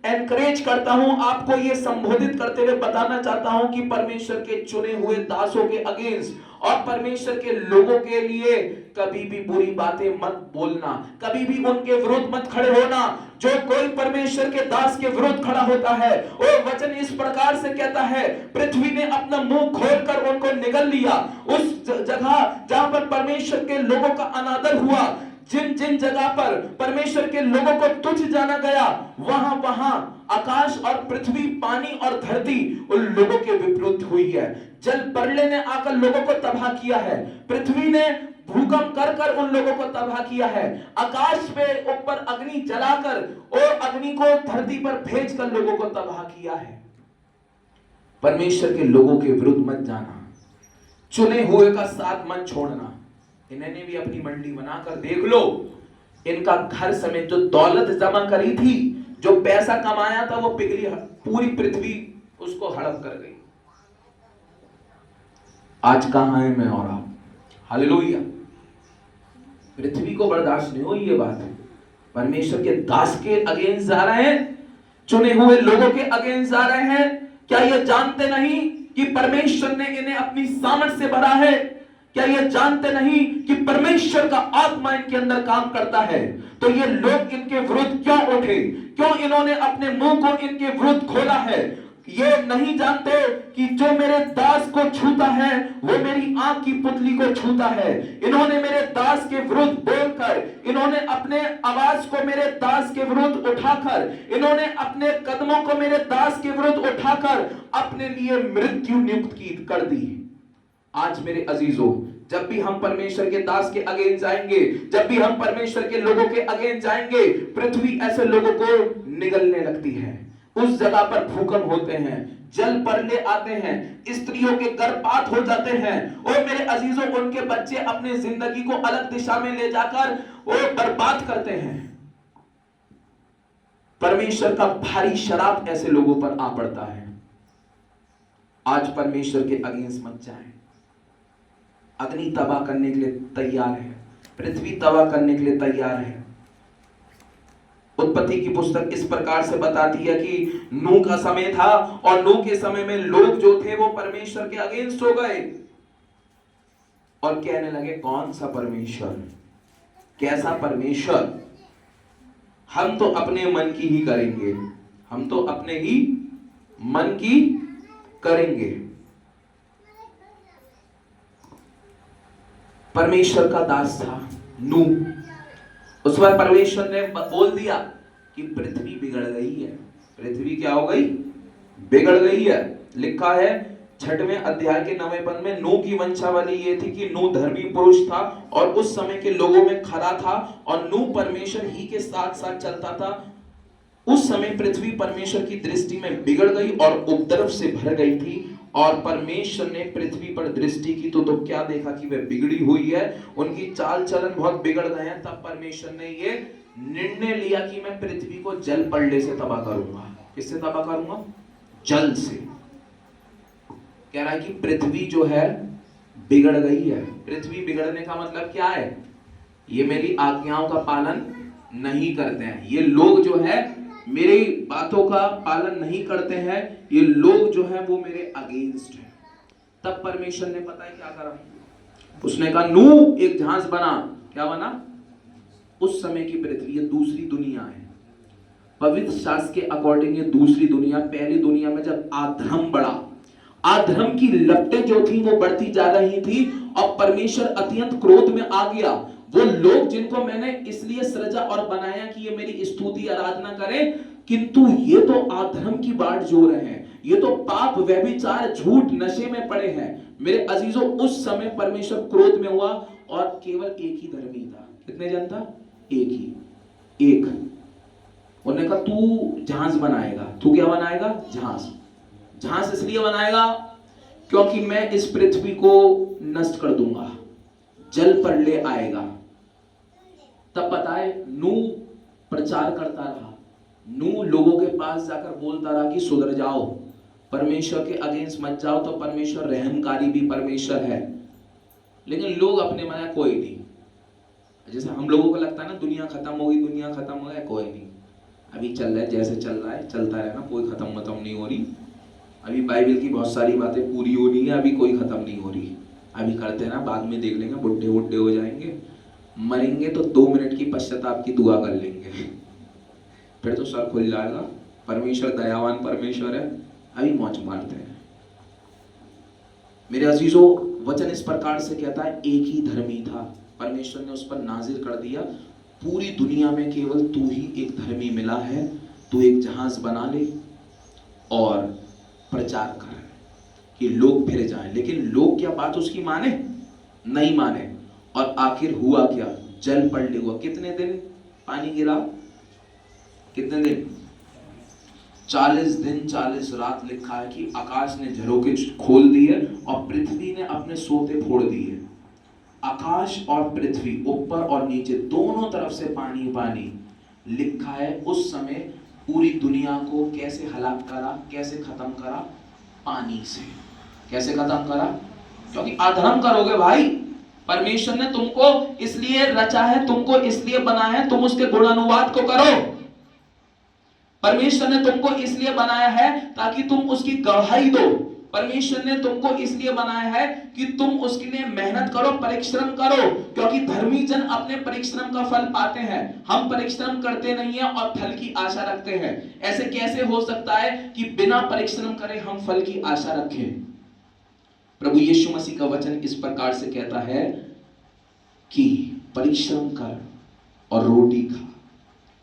एनकरेज करता हूं, आपको यह संबोधित करते हुए बताना चाहता हूं कि परमेश्वर के चुने हुए दासों के अगेंस्ट और परमेश्वर के लोगों के लिए कभी भी बुरी बातें मत बोलना, कभी भी उनके विरुद्ध मत खड़े होना। जो कोई परमेश्वर के दास के विरुद्ध खड़ा होता है, वो वचन इस प्रकार से कहता है, पृथ्वी ने अपना मुंह खोलकर उनको निगल लिया। उस जगह जहां पर परमेश्वर के लोगों का अनादर हुआ, जिन जिन जगह पर परमेश्वर के लोगों को तुच्छ जाना गया, वहां वहां आकाश और पृथ्वी, पानी और धरती उन लोगों के विपरीत हुई है। जल प्रलय ने आकर लोगों को तबाह किया है, पृथ्वी ने भूकंप कर कर उन लोगों को तबाह किया है, आकाश पे ऊपर अग्नि जलाकर और अग्नि को धरती पर भेजकर लोगों को तबाह किया है। परमेश्वर के लोगों के विरुद्ध मत जाना, चुने हुए का साथ मत छोड़ना। इन्होंने भी अपनी मंडी बनाकर देख लो, इनका घर समेत जो दौलत जमा करी थी, जो पैसा कमाया था, वो पिघली, पूरी पृथ्वी उसको हड़प कर गई। आज कहां है मैं और आप? हालेलुया। पृथ्वी को बर्दाश्त नहीं हुई ये बात। परमेश्वर के दास के अगेंस्ट जा रहे हैं, चुने हुए लोगों के अगेंस्ट जा रहे हैं। क्या ये जानते नहीं कि परमेश्वर ने इन्हें अपनी सामर्थ से भरा है? क्या ये जानते नहीं कि परमेश्वर का आत्मा इनके अंदर काम करता है? तो ये लोग इनके विरुद्ध क्यों उठे? क्यों इन्होंने अपने मुंह को इनके विरुद्ध खोला है? ये नहीं जानते कि जो मेरे दास को छूता है वो मेरी आंख की पुतली को छूता है। इन्होंने मेरे दास के विरुद्ध बोलकर, इन्होंने अपने आवाज को मेरे दास के विरुद्ध उठाकर, इन्होंने अपने कदमों को मेरे दास के विरुद्ध उठाकर अपने लिए मृत्यु नियुक्त कर दी। आज मेरे अजीजों, जब भी हम परमेश्वर के दास के अगेंस्ट जाएंगे, जब भी हम परमेश्वर के लोगों के अगेंस्ट जाएंगे, पृथ्वी ऐसे लोगों को निगलने लगती है। उस जगह पर भूकंप होते हैं, जल प्रलय आते हैं, स्त्रियों के गर्भपात हो जाते हैं, और मेरे अजीजों उनके बच्चे अपनी जिंदगी को अलग दिशा में ले जाकर वो बर्बाद करते हैं। परमेश्वर का भारी शराब ऐसे लोगों पर आ पड़ता है। आज परमेश्वर के अगेंस्ट मत जाएं। अग्नि तबाह करने के लिए तैयार है, पृथ्वी तबाह करने के लिए तैयार है। उत्पत्ति की पुस्तक इस प्रकार से बताती है कि नूह का समय था और नूह के समय में लोग जो थे वो परमेश्वर के अगेंस्ट हो गए और कहने लगे, कौन सा परमेश्वर, कैसा परमेश्वर, हम तो अपने मन की ही करेंगे, हम तो अपने ही मन की करेंगे। परमेश्वर का दास था नूह, उस पर परमेश्वर ने बोल दिया कि पृथ्वी बिगड़ गई है। पृथ्वी क्या हो गई? बिगड़ गई है। लिखा है 6वें अध्याय के 9वें पद में, नूह की वंशावली ये थी कि नूह धर्मी पुरुष था और उस समय के लोगों में खरा था और नूह परमेश्वर ही के साथ साथ चलता था। उस समय पृथ्वी परमेश्वर की दृष्टि में बिगड़ गई और उपद्रव से भर गई थी और परमेश्वर ने पृथ्वी पर दृष्टि की तो क्या देखा कि वह बिगड़ी हुई है, उनकी चाल चलन बहुत बिगड़ गए हैं। तब परमेश्वर ने ये निर्णय लिया कि मैं पृथ्वी को जल पलड़े से तबाह करूंगा। किससे तबाह करूंगा? जल से। कह रहा है कि पृथ्वी जो है बिगड़ गई है। पृथ्वी बिगड़ने का मतलब क्या है? ये मेरी आज्ञाओं का पालन नहीं करते हैं, ये लोग जो है मेरी बातों का पालन नहीं करते हैं, ये लोग जो है वो मेरे अगेंस्ट है। तब परमेश्वर ने पता है क्या करा? उसने कहा नूह एक जहाज बना। क्या बना? उस समय की पृथ्वी, ये दूसरी दुनिया है। पवित्र शास्त्र के अकॉर्डिंग ये दूसरी दुनिया, पहली दुनिया में जब अधर्म बढ़ा, अधर्म की लपटें जो थी वो बढ़ती जा रही थी और परमेश्वर अत्यंत क्रोध में आ गया। वो लोग जिनको मैंने इसलिए सृजा और बनाया कि ये मेरी स्तुति आराधना करें, किंतु ये तो अधर्म की बाट जो रहे हैं, ये तो पाप, व्यभिचार, झूठ, नशे में पड़े हैं। मेरे अजीजों, उस समय परमेश्वर क्रोध में हुआ और केवल एक ही धर्मी था। कितने जन था? एक ही, एक। उन्होंने कहा तू जहाज बनाएगा। तू क्या बनाएगा? जहाज। जहाज इसलिए बनाएगा क्योंकि मैं इस पृथ्वी को नष्ट कर दूंगा, जल पर ले आएगा। तब पता है नूह प्रचार करता रहा, नूह लोगों के पास जाकर बोलता रहा कि सुधर जाओ, परमेश्वर के अगेंस्ट मत जाओ, तो परमेश्वर रहमकारी भी परमेश्वर है। लेकिन लोग अपने मन, कोई नहीं। जैसे हम लोगों को लगता है ना दुनिया खत्म होगी, दुनिया खत्म हो गई, कोई नहीं, अभी चल रहा है जैसे चल रहा है, चलता रहना, कोई खत्म नहीं हो रही। अभी बाइबल की बहुत सारी बातें पूरी होनी है, अभी कोई खत्म नहीं हो रही, अभी करते ना, बाद में देख लेंगे, बुढ़े बुढ़े हो जाएंगे, मरेंगे तो 2 मिनट की पश्चाताप की दुआ कर लेंगे, फिर तो सर खुल जाएगा। परमेश्वर दयावान परमेश्वर है, अभी मौज मारते हैं। मेरे अजीजों, वचन इस प्रकार से कहता है एक ही धर्मी था, परमेश्वर ने उस पर नाजिर कर दिया, पूरी दुनिया में केवल तू ही एक धर्मी मिला है, तू एक जहाज बना ले और प्रचार कर कि लोग फिर जाएं। लेकिन लोग क्या बात उसकी माने? नहीं माने। और आखिर हुआ क्या? जल पलटे हुआ। कितने दिन पानी गिरा? कितने दिन? 40 दिन 40 रात लिखा है कि आकाश ने झरोखे खोल दिए और पृथ्वी ने अपने सोते फोड़ दिए। आकाश और पृथ्वी, ऊपर और नीचे, दोनों तरफ से पानी पानी। लिखा है उस समय पूरी दुनिया को कैसे हलाक करा, कैसे खत्म करा? पानी से। कैसे खत्म करा? क्योंकि अधर्म करोगे भाई, परमेश्वर ने तुमको इसलिए रचा है, तुमको इसलिए बनाया है, तुम उसके गुणानुवाद को करो। परमेश्वर ने तुमको इसलिए बनाया है ताकि तुम उसकी गवाही दो। परमेश्वर ने तुमको इसलिए बनाया है कि तुम उसके लिए मेहनत करो, परिश्रम करो, क्योंकि धर्मी जन अपने परिश्रम का फल पाते हैं। हम परिश्रम करते नहीं है और फल की आशा रखते हैं। ऐसे कैसे हो सकता है कि बिना परिश्रम करे हम फल की आशा रखें? प्रभु यीशु मसीह का वचन इस प्रकार से कहता है कि परिश्रम कर और रोटी खा।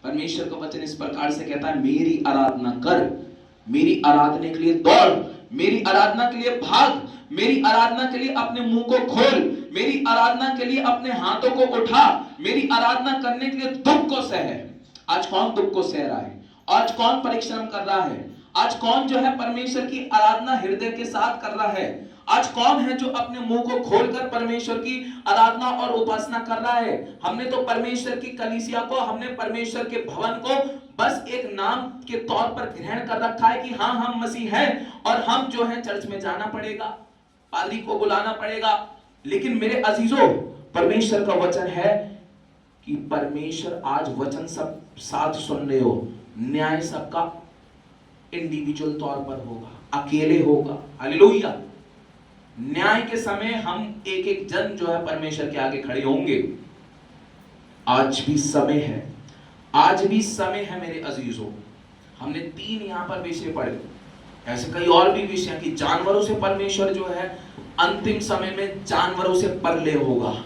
परमेश्वर का वचन इस प्रकार से कहता है मेरी आराधना कर, मेरी आराधना के लिए दौड़, मेरी आराधना के लिए भाग, मेरी आराधना के लिए अपने मुंह को खोल, मेरी आराधना के लिए अपने हाथों को उठा, मेरी आराधना करने के लिए दुख को सह। आज कौन दुख को सह रहा है? आज कौन परिश्रम कर रहा है? आज कौन जो है परमेश्वर की आराधना हृदय के साथ कर रहा है? आज कौन है जो अपने मुंह को खोलकर परमेश्वर की आराधना और उपासना कर रहा है? हमने तो परमेश्वर की कलीसिया को, हमने परमेश्वर के भवन को बस एक नाम के तौर पर ग्रहण कर रखा है कि हाँ हम मसीह हैं और हम जो है चर्च में जाना पड़ेगा, पादरी को बुलाना पड़ेगा। लेकिन मेरे अजीजों, परमेश्वर का वचन है कि परमेश्वर आज वचन सब साथ सुन रहे हो, न्याय सबका इंडिविजुअल तौर पर होगा, अकेले होगा। हालेलुया। न्याय के समय हम एक एक जन जो है परमेश्वर के आगे खड़े होंगे। आज भी समय है, आज भी समय है मेरे अजीजों। हमने 3 यहां पर विषय पढ़े, ऐसे कई और भी विषय कि जानवरों से परमेश्वर जो है अंतिम समय में जानवरों से परले होगा।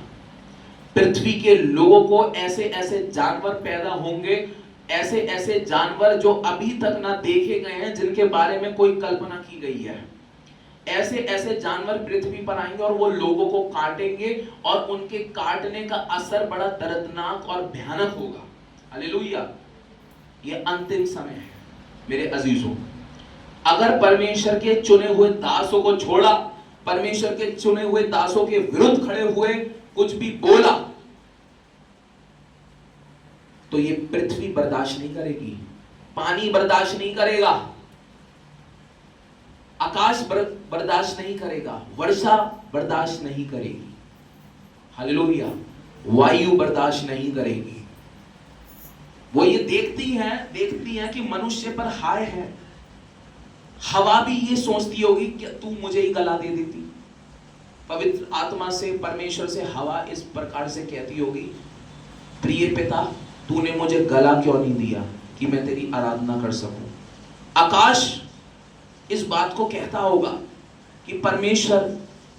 पृथ्वी के लोगों को ऐसे ऐसे जानवर पैदा होंगे, ऐसे ऐसे जानवर जो अभी तक ना देखे गए हैं, जिनके बारे में कोई कल्पना की गई है। ऐसे ऐसे जानवर पृथ्वी पर आएंगे और वो लोगों को काटेंगे और उनके काटने का असर बड़ा दर्दनाक और भयानक होगा। हालेलुया। ये अंतिम समय है मेरे अजीजों। अगर परमेश्वर के चुने हुए दासों को छोड़ा, परमेश्वर के चुने हुए दासों के विरुद्ध खड़े हुए, कुछ भी बोला, तो ये पृथ्वी बर्दाश्त नहीं करेगी, पानी बर्दाश्त नहीं करेगा, आकाश बर्दाश्त नहीं करेगा, वर्षा बर्दाश्त नहीं करेगी। हालेलुया। वायु बर्दाश्त नहीं करेगी। वो ये देखती हैं कि मनुष्य पर हाय है। हवा भी ये सोचती होगी कि तू मुझे ही गला दे देती। पवित्र आत्मा से, परमेश्वर से हवा इस प्रकार से कहती होगी, प्रिय पिता, तूने मुझे गला क्यों नहीं दिया कि मैं तेरी आराधना कर सकूं। आकाश इस बात को कहता होगा कि परमेश्वर,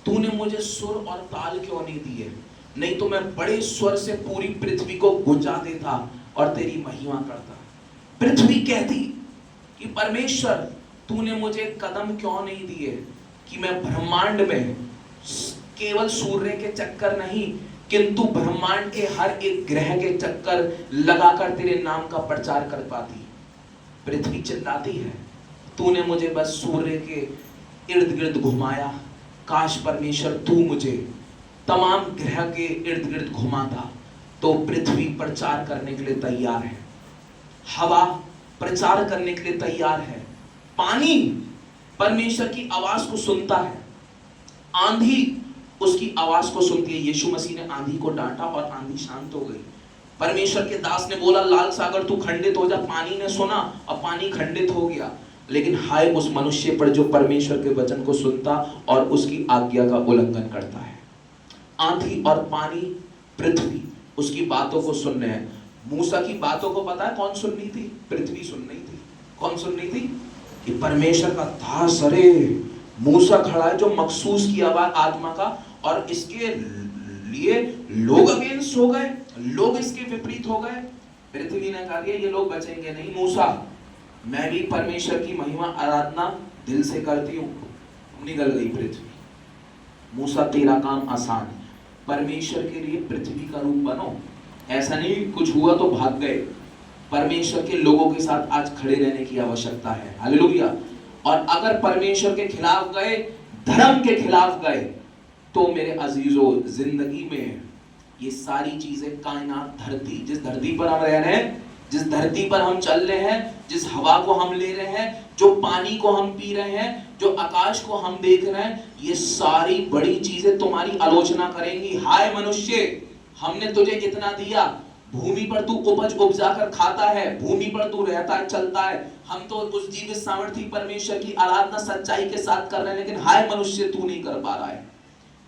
तूने मुझे सुर और ताल क्यों नहीं दिए, नहीं तो मैं बड़े स्वर से पूरी पृथ्वी को गुंजा देता और तेरी महिमा करता। पृथ्वी कहती कि परमेश्वर, तूने मुझे कदम क्यों नहीं दिए कि मैं ब्रह्मांड में केवल सूर्य के चक्कर नहीं, किंतु ब्रह्मांड के हर एक ग्रह के चक्कर लगाकर तेरे नाम का प्रचार कर पाती। पृथ्वी चिल्लाती है, तूने मुझे बस सूर्य के इर्द गिर्द घुमाया, काश परमेश्वर तू मुझे तमाम ग्रह के इर्द गिर्द घुमाता। तो पृथ्वी प्रचार करने के लिए तैयार है, हवा प्रचार करने के लिए तैयार है, पानी परमेश्वर की आवाज को सुनता है, आंधी उसकी आवाज को सुनती है। यीशु मसीह ने आंधी को डांटा और आंधी शांत हो गई। परमेश्वर के दास ने बोला, लाल सागर तू खंडित हो जा, पानी ने सुना और पानी खंडित हो गया। लेकिन हाय उस मनुष्य पर जो परमेश्वर के वचन को सुनता और उसकी आज्ञा का उल्लंघन करता है। आंधी और पानी, पृथ्वी उसकी बातों को सुन रहे हैं। मूसा की बातों को पता है कौन सुन रही थी? पृथ्वी सुन रही थी। कौन सुन रही थी? कि परमेश्वर का दास, अरे मूसा खड़ा है जो मखसूस किया हुआ आत्मा का, और इसके लिए लोग अगेंस्ट हो गए, लोग इसके विपरीत हो गए। पृथ्वी ने कहा ये लोग बचेंगे नहीं मूसा, मैं भी परमेश्वर की महिमा आराधना दिल से करती हूँ। निकल गई पृथ्वी। मूसा तेरा काम आसान, परमेश्वर के लिए पृथ्वी का रूप बनो। ऐसा नहीं कुछ हुआ तो भाग गए। परमेश्वर के लोगों के साथ आज खड़े रहने की आवश्यकता है। हालेलुया। और अगर परमेश्वर के खिलाफ गए, धर्म के खिलाफ गए, तो मेरे अजीजों जिंदगी में ये सारी चीजें, कायनात, धरती, जिस धरती पर हम रह रहे हैं, जिस धरती पर हम चल रहे हैं, जिस हवा को हम ले रहे हैं, जो पानी को हम पी रहे हैं, जो आकाश को हम देख रहे हैं, ये सारी बड़ी चीजें तुम्हारी आलोचना करेंगी। हाय मनुष्य, हमने तुझे इतना दिया, भूमि पर तू उपज उपजा कर खाता है, भूमि पर तू रहता है, चलता है। हम तो उस जीवित सामर्थी परमेश्वर की आराधना सच्चाई के साथ कर रहे हैं, लेकिन हाय मनुष्य तू नहीं कर पा रहा है।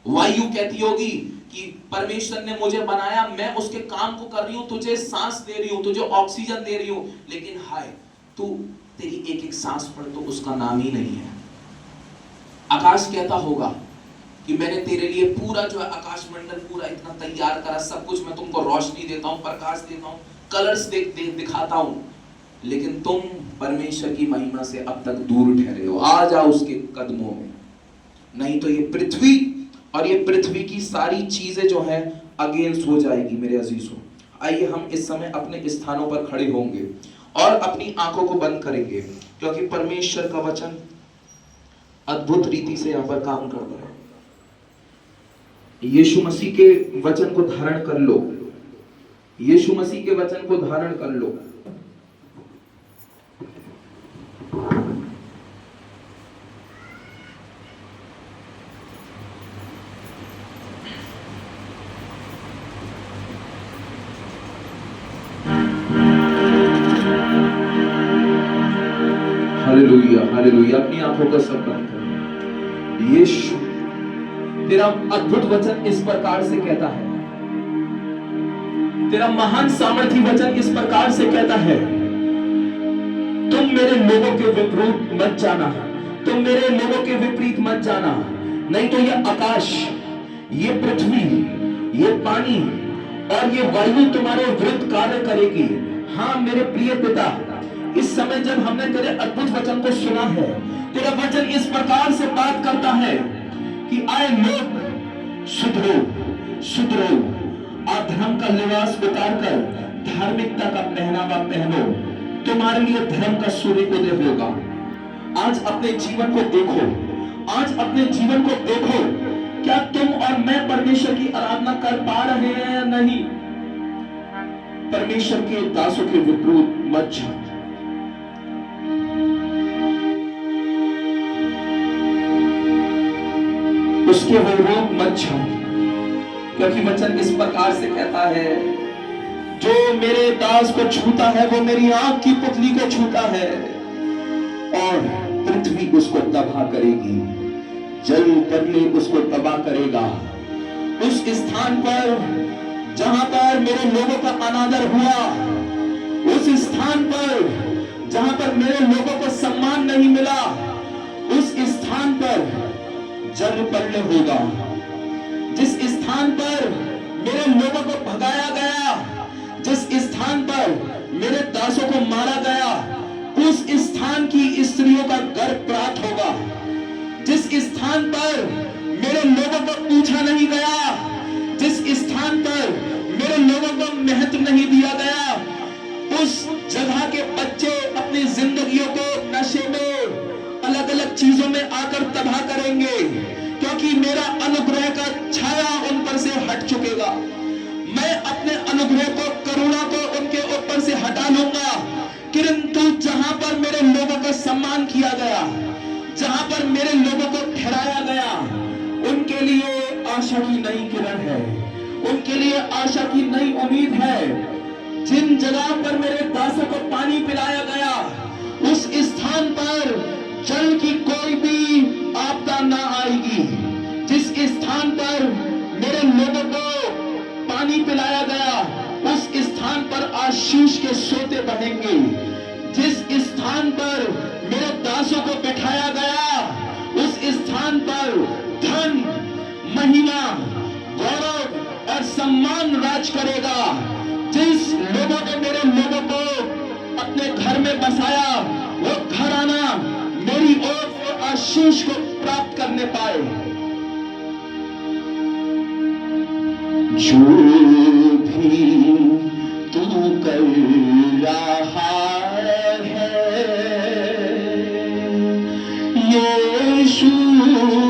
वायु कहती होगी कि परमेश्वर ने मुझे बनाया, मैं उसके काम को कर रही हूं, तुझे सांस दे रही हूं, तुझे ऑक्सीजन दे रही हूं, लेकिन हाय तू, तेरी एक एक सांस पर तो उसका नाम ही नहीं है। आकाश कहता होगा कि मैंने तेरे लिए पूरा जो है आकाश मंडल पूरा इतना तैयार करा, सब कुछ मैं तुमको रोशनी देता हूं, प्रकाश देता हूं, कलर्स दिखाता हूं, लेकिन तुम परमेश्वर की महिमा से अब तक दूर ठहरे हो। आ जाओ उसके कदमों में, नहीं तो ये पृथ्वी और ये पृथ्वी की सारी चीजें जो है अगेंस्ट हो जाएगी। मेरे अजीजों, आइए हम इस समय अपने स्थानों पर खड़े होंगे और अपनी आंखों को बंद करेंगे, क्योंकि परमेश्वर का वचन अद्भुत रीति से यहां पर काम कर रहा है। यीशु मसीह के वचन को धारण कर लो, यीशु मसीह के वचन को धारण कर लो। Hallelujah hallelujah. अपनी आंखों को सब बंद करो। यीशु, तेरा अद्भुत वचन इस प्रकार से कहता है, तेरा महान सामर्थी वचन इस प्रकार से कहता है, तुम मेरे लोगों के विपरीत मत जाना, तुम मेरे लोगों के विपरीत मत जाना, नहीं तो ये आकाश, ये पृथ्वी, ये पानी और ये वायु तुम्हारे विरुद्ध कार्य करेगी। हाँ मेरे प्रिय पिता, इस समय जब हमने तेरे अद्भुत वचन को सुना है, तेरा वचन इस प्रकार से बात करता है कि आए लोग सुधरो सुधरो, अधर्म का लिबास उतारकर धार्मिकता का पहनावा पहनो, तुम्हारे लिए धर्म का सूर्योदय होगा। आज अपने जीवन को देखो, आज अपने जीवन को देखो, क्या तुम और मैं परमेश्वर की आराधना कर पा रहे हैं या नहीं? परमेश्वर के दासों के विपरीत मत जाओ। उसके विरोध मत जाओ, क्योंकि वचन इस प्रकार से कहता है, जो मेरे दास को छूता है वो मेरी आंख की पुतली को छूता है और पृथ्वी उसको तबाह करेगी, जल पगले उसको तबाह करेगा। उस स्थान पर जहां पर मेरे लोगों का अनादर हुआ, उस स्थान पर जहां पर मेरे लोगों को सम्मान नहीं मिला, उस स्थान पर जल पगले होगा। जिस स्थान पर मेरे लोगों को भगाया गया, जिस स्थान पर मेरे दासों को मारा गया, उस स्थान की स्त्रियों का गर्भ प्राप्त होगा। जिस स्थान पर मेरे लोगों को पूछा नहीं गया, जिस स्थान पर मेरे लोगों को महत्व नहीं दिया गया, उस जगह के बच्चे अपनी जिंदगियों को नशे में, अलग अलग चीजों में आकर तबाह करेंगे, क्योंकि मेरा अनुग्रह का छाया उन पर से हट चुकेगा। मैं अपने अनुग्रह को, करुणा को उनके ऊपर से हटा लूंगा। किंतु जहां पर मेरे लोगों का सम्मान किया गया, जहां पर मेरे लोगों को ठहराया गया, उनके लिए आशा की नई किरण है, उनके लिए आशा की नई उम्मीद है। जिन जगह पर मेरे दासों को पानी पिलाया गया, उस स्थान पर जल की कोई भी आपदा ना आएगी। जिस स्थान पर मेरे लोगों को पानी पिलाया गया, उस स्थान पर आशीष के सोते बहेंगे। जिस स्थान पर मेरे दासों को बिठाया गया, उस स्थान पर धन, महिमा, गौरव और सम्मान राज करेगा। जिस लोगों ने मेरे लोगों को अपने घर में बसाया, वो घराना मेरी ओर से आशीष को प्राप्त करने पाए। जो भी तू कर रहा है, यीशु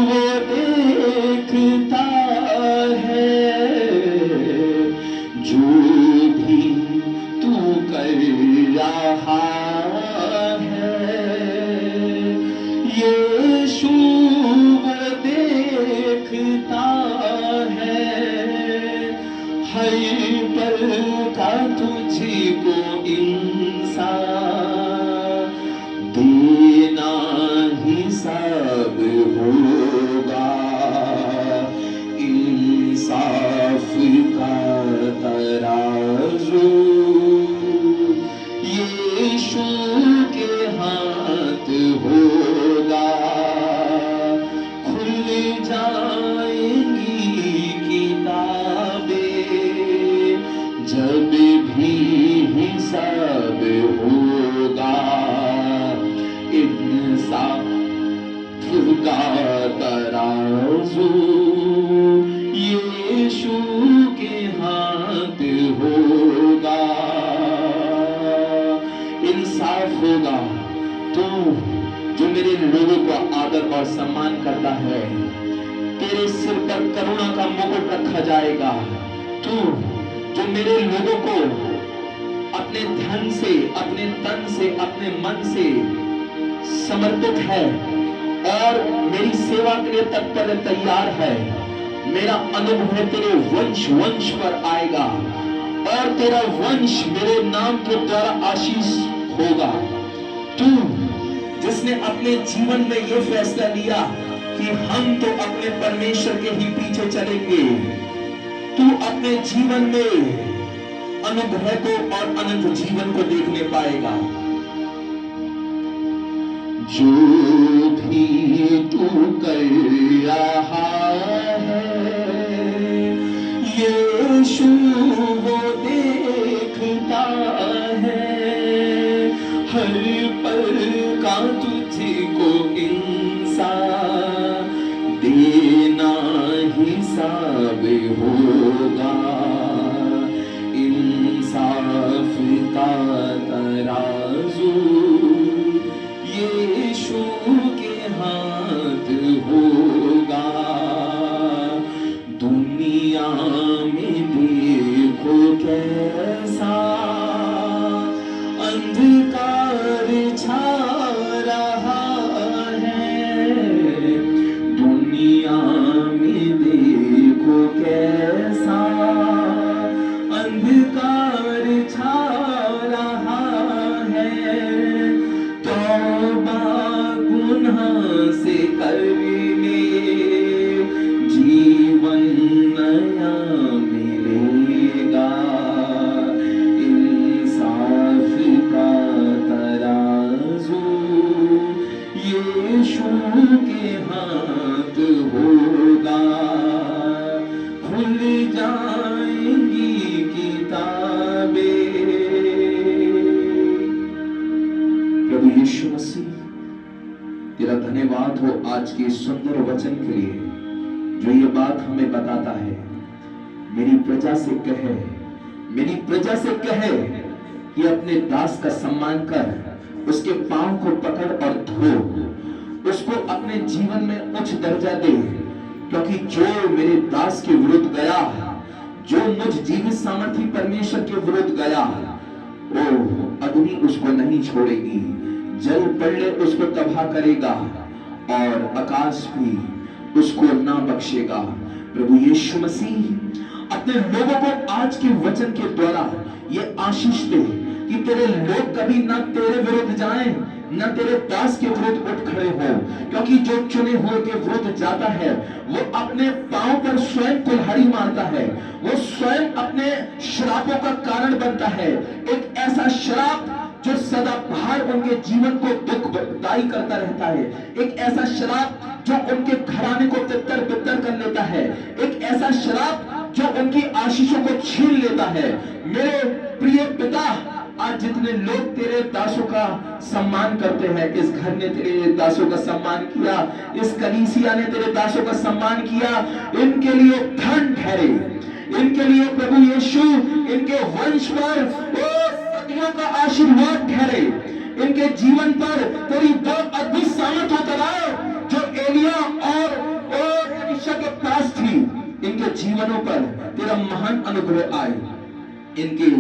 वो देखता है। जो भी तू कर रहा है, यीशु वो देखता है। हर पल का तुझको इंसान देना हिसाब होगा। इंसाफ का तराजू यीशु के हाथ होगा। खुल जाएंगी किताबें जब भी हिसाब होगा। इंसाफ का तराजू यीशु के हाथ होगा। इंसाफ होगा तो जो मेरे लोगों को आदर और सम्मान करता है, तेरे सिर पर करुणा का मुकुट रखा जाएगा। तू जो मेरे लोगों को अपने धन से, अपने तन से, अपने मन से समर्पित है और मेरी सेवा के लिए तत्पर तैयार है, मेरा अनुग्रह तेरे वंश वंश पर आएगा और तेरा वंश मेरे नाम के द्वारा आशीष होगा। तू जिसने अपने जीवन में यह फैसला लिया कि हम तो अपने परमेश्वर के ही पीछे चलेंगे, तू अपने जीवन में अनुग्रह को और अनंत जीवन को देखने पाएगा। जो भी तू कर रहा है, यीशु वो देखता है। हर पल का तुझको इंसाफ देना हिसाब होगा। इंसाफ का तराजू यीशु के हाथ होगा। दुनिया में देखो कैसा अंधकार छा रहा है। दुनिया में देखो कैसा अंधकार छा रहा है। तौबा गुनाह से कर ले, जीवन नया मिलेगा। इंसाफ का तराजू यीशु के हाथ होगा। खुल जाएंगी किताबें। प्रभु यीशु मसीह, तेरा धन्यवाद हो आज के सुंदर वचन के लिए, जो ये बात हमें बताता है। मेरी प्रजा से कहे, मेरी प्रजा से कहे कि अपने दास का सम्मान कर, उसके पांव को पकड़ और धो, उसको अपने जीवन में उच्च दर्जा दे। क्योंकि जो मेरे दास के विरुद्ध गया, जो मुझ जीवित सामर्थी परमेश्वर के विरुद्ध गया, ओ अग्नि उसको नहीं छोड़ेगी, जल प्रलय उसको तबाह करेगा और आकाश भी उसको ना बख्शेगा। प्रभु यीशु मसीह अपने लोगों को आज के वचन के द्वारा ये आशीष दे कि तेरे लोग कभी ना तेरे विरुद्ध जाएं, न तेरे दास के विरुद्ध उठ खड़े हो। क्योंकि जो चुने हुए के विरुद्ध जाता है, वो अपने पांव पर स्वयं कुल्हाड़ी मारता है, वो स्वयं अपने श्रापों का कारण बनता है। एक ऐसा श्राप जो सदा बाहर उनके जीवन को दुखदायी करता रहता है। एक ऐसा श्राप जो उनके घराने को तितर बितर कर लेता है। एक ऐसा श्राप जो उनकी आशीषों को छीन लेता है। मेरे प्रिय पिता, आज जितने लोग तेरे दासों का सम्मान करते हैं, इस घर ने तेरे दासों का सम्मान किया, इस कलीसिया ने तेरे दासों का सम्मान किया, इनके लिए धन ठहरे, इनके लिए प्रभु यीशु इनके वंश पर सदियों का आशीर्वाद ठहरे। इनके जीवन पर तेरी दो अद्भुत सामर्थ उतर आए, जो एलिया और एलीशा के पास थी। इनके जीवनों पर तेरा महान अनुग्रह आए। इनके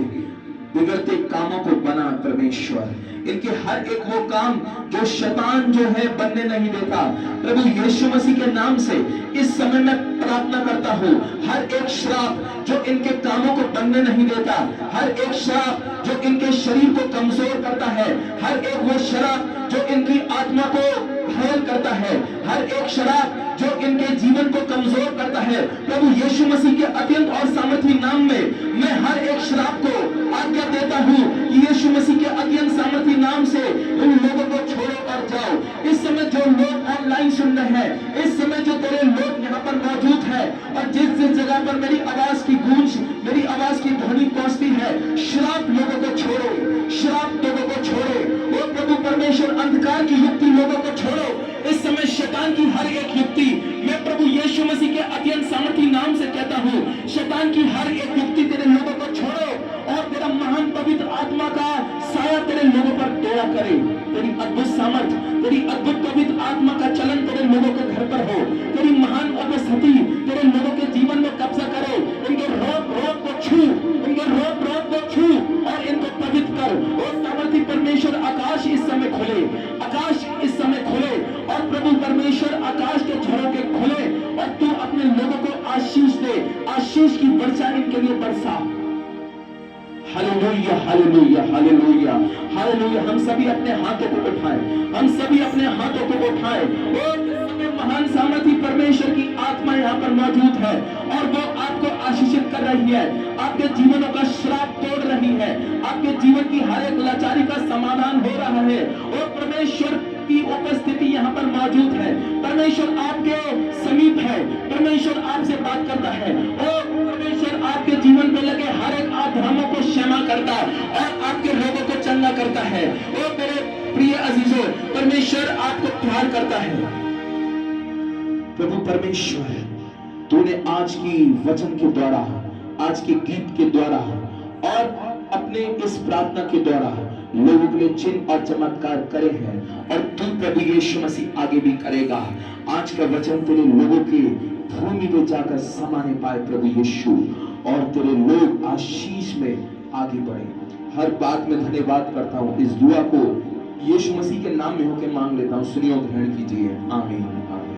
बिगड़ते कामों को बना परमेश्वर, इनके हर एक वो काम जो शैतान जो है बनने नहीं देता, प्रभु यीशु मसीह के नाम से इस समय मैं प्रार्थना करता हूँ। हर एक श्राप जो इनके कामों को बनने नहीं देता, हर एक श्राप जो इनके शरीर को कमजोर करता है, हर एक वो श्राप जो इनकी आत्मा को घायल करता है, हर एक श्राप जो इनके जीवन को कमजोर करता है, प्रभु यीशु मसीह के अत्यंत और सामर्थी नाम में मैं हर एक श्राप को आज्ञा देता हूँ कि यीशु मसीह के अत्यंत सामर्थी नाम से इन लोगों को छोड़ो और जाओ। इस समय जो लोग ऑनलाइन सुन रहे हैं, इस समय जो तेरे लोग यहाँ पर मौजूद है, और जिस जिस जगह पर मेरी आवाज की गूंज, मेरी आवाज की ध्वनि पहुंचती है, श्राप लोगों को छोड़ो, श्राप लोगों को छोड़ो। वो प्रभु परमेश्वर अंधकार की युक्ति लोगों को छोड़ो। इस समय शैतान की हर एक युक्ति मैं प्रभु यीशु मसीह के अत्यंत सामर्थी नाम से कहता हूँ, शैतान की हर एक युक्ति तेरे लोगों को छोड़ो और तेरा महान पवित्र आत्मा का साया तेरे लोगों पर दया करे। तेरी अद्भुत सामर्थ, तेरी अद्भुत पवित्र आत्मा का चलन तेरे लोगों के घर पर हो। तेरी महान उपस्थिति तेरे लोगों के जीवन में कब्जा करे। इनके रोग को छू, इनके रोग को छू और इनको पवित्र कर। और सामर्थी परमेश्वर आकाश इस समय खुले, आकाश इस समय खुले और प्रभु परमेश्वर आकाश के झरोखे खुले और तू अपने लोगों को आशीष दे, आशीष की वर्षा इनके लिए बरसा। Hallelujah, hallelujah, hallelujah, hallelujah. Hallelujah. हम सभी अपने हाथों को उठाएं, हम सभी अपने हाथों को उठाएं। और इस समय महान सामर्थी परमेश्वर की आत्मा यहाँ पर मौजूद है और वो आपको आशीषित कर रही है, आपके जीवनों का श्राप तोड़ रही है, आपके जीवन की हर एक लाचारी का समाधान हो रहा है। और परमेश्वर की उपस्थिति यहाँ पर मौजूद है, परमेश्वर आपके समीप है, परमेश्वर आपसे बात करता है और परमेश्वर आपके जीवन में लगे हर एक आध्यात्मों को क्षमा करता है और आपके रोगों को चंगा करता है। और मेरे प्रिय अजीजों, परमेश्वर आपको प्यार करता है। प्रभु परमेश्वर, तूने आज की वचन के द्वारा, आज के गीत के द्वारा और अपने इस प्रार्थना के द्वारा लोगों के लिए चिन्ह और चमत्कार करे हैं और तू प्रभु यीशु मसीह आगे भी करेगा। आज का वचन तेरे लोगों के भूमि में जाकर समाने पाए प्रभु यीशु, और तेरे लोग आशीष में आगे बढ़े। हर बात में धन्यवाद करता हूँ। इस दुआ को यीशु मसीह के नाम में होकर मांग लेता हूँ। सुनियो, ग्रहण कीजिए। आमीन।